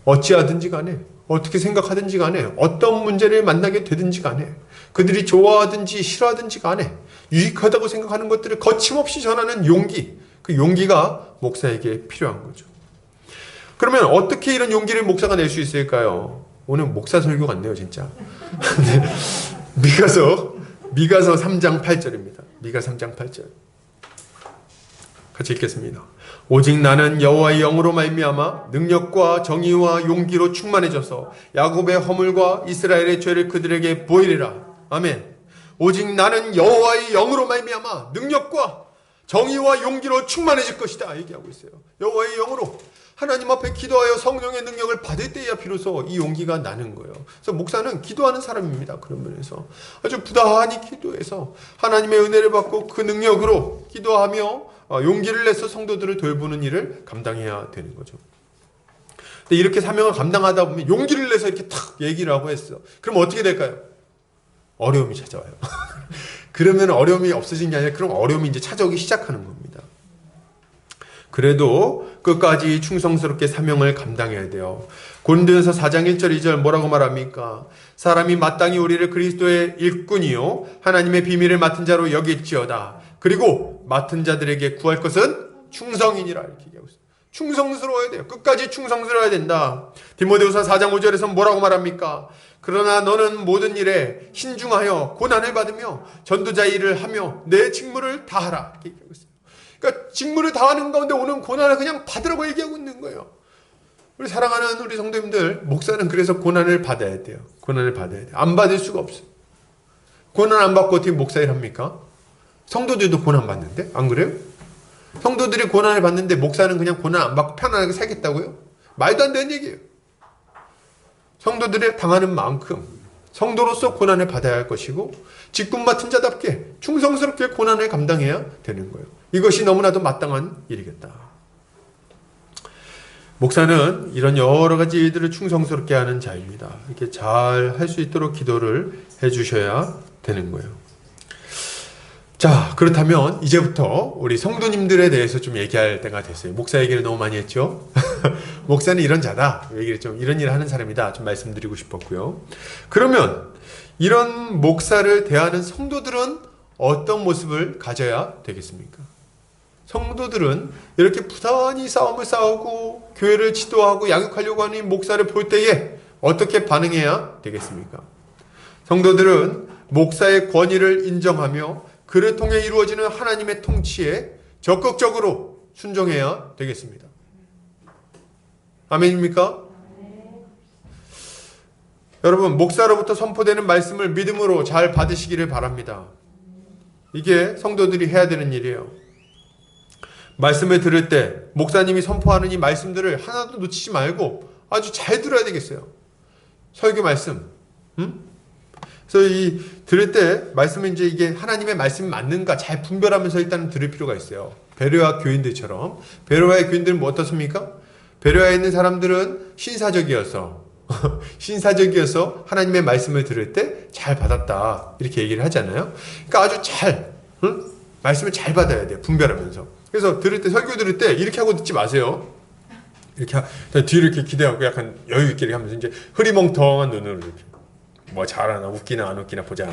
어찌하든지 간에 어떻게 생각하든지 간에 어떤 문제를 만나게 되든지 간에 그들이 좋아하든지 싫어하든지 간에 유익하다고 생각하는 것들을 거침없이 전하는 용기, 그 용기가 목사에게 필요한 거죠. 그러면 어떻게 이런 용기를 목사가 낼 수 있을까요? 오늘 목사 설교 같네요 진짜. 미가서 3장 8절입니다. 미가 3장 8절 같이 읽겠습니다. 오직 나는 여호와의 영으로 말미암아 능력과 정의와 용기로 충만해져서 야곱의 허물과 이스라엘의 죄를 그들에게 보이리라. 아멘. 오직 나는 여호와의 영으로 말미암아 능력과 정의와 용기로 충만해질 것이다 얘기하고 있어요. 여호와의 영으로 하나님 앞에 기도하여 성령의 능력을 받을 때야 비로소 이 용기가 나는 거예요. 그래서 목사는 기도하는 사람입니다. 그런 면에서 아주 부단히 기도해서 하나님의 은혜를 받고 그 능력으로 기도하며 용기를 내서 성도들을 돌보는 일을 감당해야 되는 거죠. 근데 이렇게 사명을 감당하다 보면 용기를 내서 이렇게 탁 얘기를 하고 했어. 그럼 어떻게 될까요? 어려움이 찾아와요. 그러면 어려움이 없어진 게 아니라 그럼 어려움이 이제 찾아오기 시작하는 겁니다. 그래도 끝까지 충성스럽게 사명을 감당해야 돼요. 고린도전서 4장 1절 2절 뭐라고 말합니까? 사람이 마땅히 우리를 그리스도의 일꾼이요 하나님의 비밀을 맡은 자로 여길지어다. 그리고 맡은 자들에게 구할 것은 충성이니라 이렇게 얘기하고 있어요. 충성스러워야 돼요. 끝까지 충성스러워야 된다. 디모데후서 4장 5절에서 뭐라고 말합니까? 그러나 너는 모든 일에 신중하여 고난을 받으며 전도자의 일을 하며 내 직무를 다하라 이렇게 얘기하고 있어요. 그러니까 직무를 다하는 가운데 오는 고난을 그냥 받으라고 얘기하고 있는 거예요. 우리 사랑하는 우리 성도님들, 목사는 그래서 고난을 받아야 돼요. 고난을 받아야 돼요. 안 받을 수가 없어요. 고난 안 받고 어떻게 목사 일 합니까? 성도들도 고난 받는데? 안 그래요? 성도들이 고난을 받는데 목사는 그냥 고난 안 받고 편안하게 살겠다고요? 말도 안 되는 얘기예요. 성도들이 당하는 만큼 성도로서 고난을 받아야 할 것이고 직분 맡은 자답게 충성스럽게 고난을 감당해야 되는 거예요. 이것이 너무나도 마땅한 일이겠다. 목사는 이런 여러 가지 일들을 충성스럽게 하는 자입니다. 이렇게 잘 할 수 있도록 기도를 해주셔야 되는 거예요. 자, 그렇다면 이제부터 우리 성도님들에 대해서 좀 얘기할 때가 됐어요. 목사 얘기를 너무 많이 했죠. 목사는 이런 자다. 얘기를 좀 이런 일을 하는 사람이다. 좀 말씀드리고 싶었고요. 그러면 이런 목사를 대하는 성도들은 어떤 모습을 가져야 되겠습니까? 성도들은 이렇게 부단히 싸움을 싸우고 교회를 지도하고 양육하려고 하는 목사를 볼 때에 어떻게 반응해야 되겠습니까? 성도들은 목사의 권위를 인정하며 그를 통해 이루어지는 하나님의 통치에 적극적으로 순종해야 되겠습니다. 아멘입니까? 여러분, 목사로부터 선포되는 말씀을 믿음으로 잘 받으시기를 바랍니다. 이게 성도들이 해야 되는 일이에요. 말씀을 들을 때 목사님이 선포하는 이 말씀들을 하나도 놓치지 말고 아주 잘 들어야 되겠어요. 설교 말씀. 그래서 이 들을 때 말씀은 이제 이게 하나님의 말씀이 맞는가 잘 분별하면서 일단은 들을 필요가 있어요. 베레아 교인들처럼. 베레아의 교인들은 뭐 어떻습니까? 베레아에 있는 사람들은 신사적이어서 하나님의 말씀을 들을 때 잘 받았다 이렇게 얘기를 하잖아요. 그러니까 아주 잘 말씀을 잘 받아야 돼요. 분별하면서. 그래서 들을 때 설교 들을 때 이렇게 하고 듣지 마세요. 이렇게 뒤를 이렇게 기대하고 약간 여유 있게 하면서 이제 흐리멍텅한 눈으로 이렇게 뭐 잘하나 웃기나 안 웃기나 보자.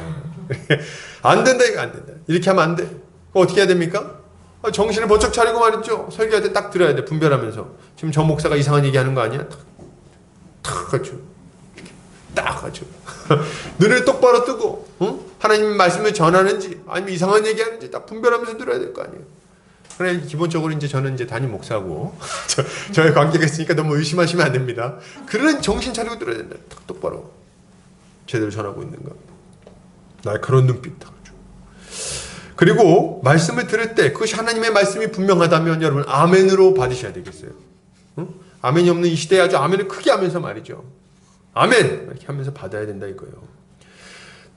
안 된다 이거 안 된다. 이렇게 하면 안 돼. 어떻게 해야 됩니까? 정신을 번쩍 차리고 말이죠. 설교할 때 딱 들어야 돼. 분별하면서. 지금 저 목사가 이상한 얘기하는 거 아니야? 탁 가지고 딱 가지고 눈을 똑바로 뜨고 하나님 말씀을 전하는지 아니면 이상한 얘기하는지 딱 분별하면서 들어야 될 거 아니에요. 그래 기본적으로 이제 저는 이제 담임 목사고 저의 관계가 있으니까 너무 의심하시면 안 됩니다. 그런 정신 차리고 들어야 된다. 딱 똑바로 제대로 전하고 있는가. 날카로운 눈빛 딱 가지고. 그리고 말씀을 들을 때 그것이 하나님의 말씀이 분명하다면 여러분 아멘으로 받으셔야 되겠어요. 아멘이 없는 이 시대에 아주 아멘을 크게 하면서 말이죠. 아멘! 이렇게 하면서 받아야 된다 이거예요.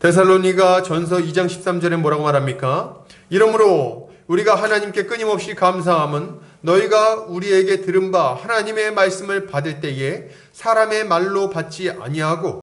데살로니가 전서 2장 13절에 뭐라고 말합니까? 이러므로 우리가 하나님께 끊임없이 감사함은 너희가 우리에게 들은 바 하나님의 말씀을 받을 때에 사람의 말로 받지 아니하고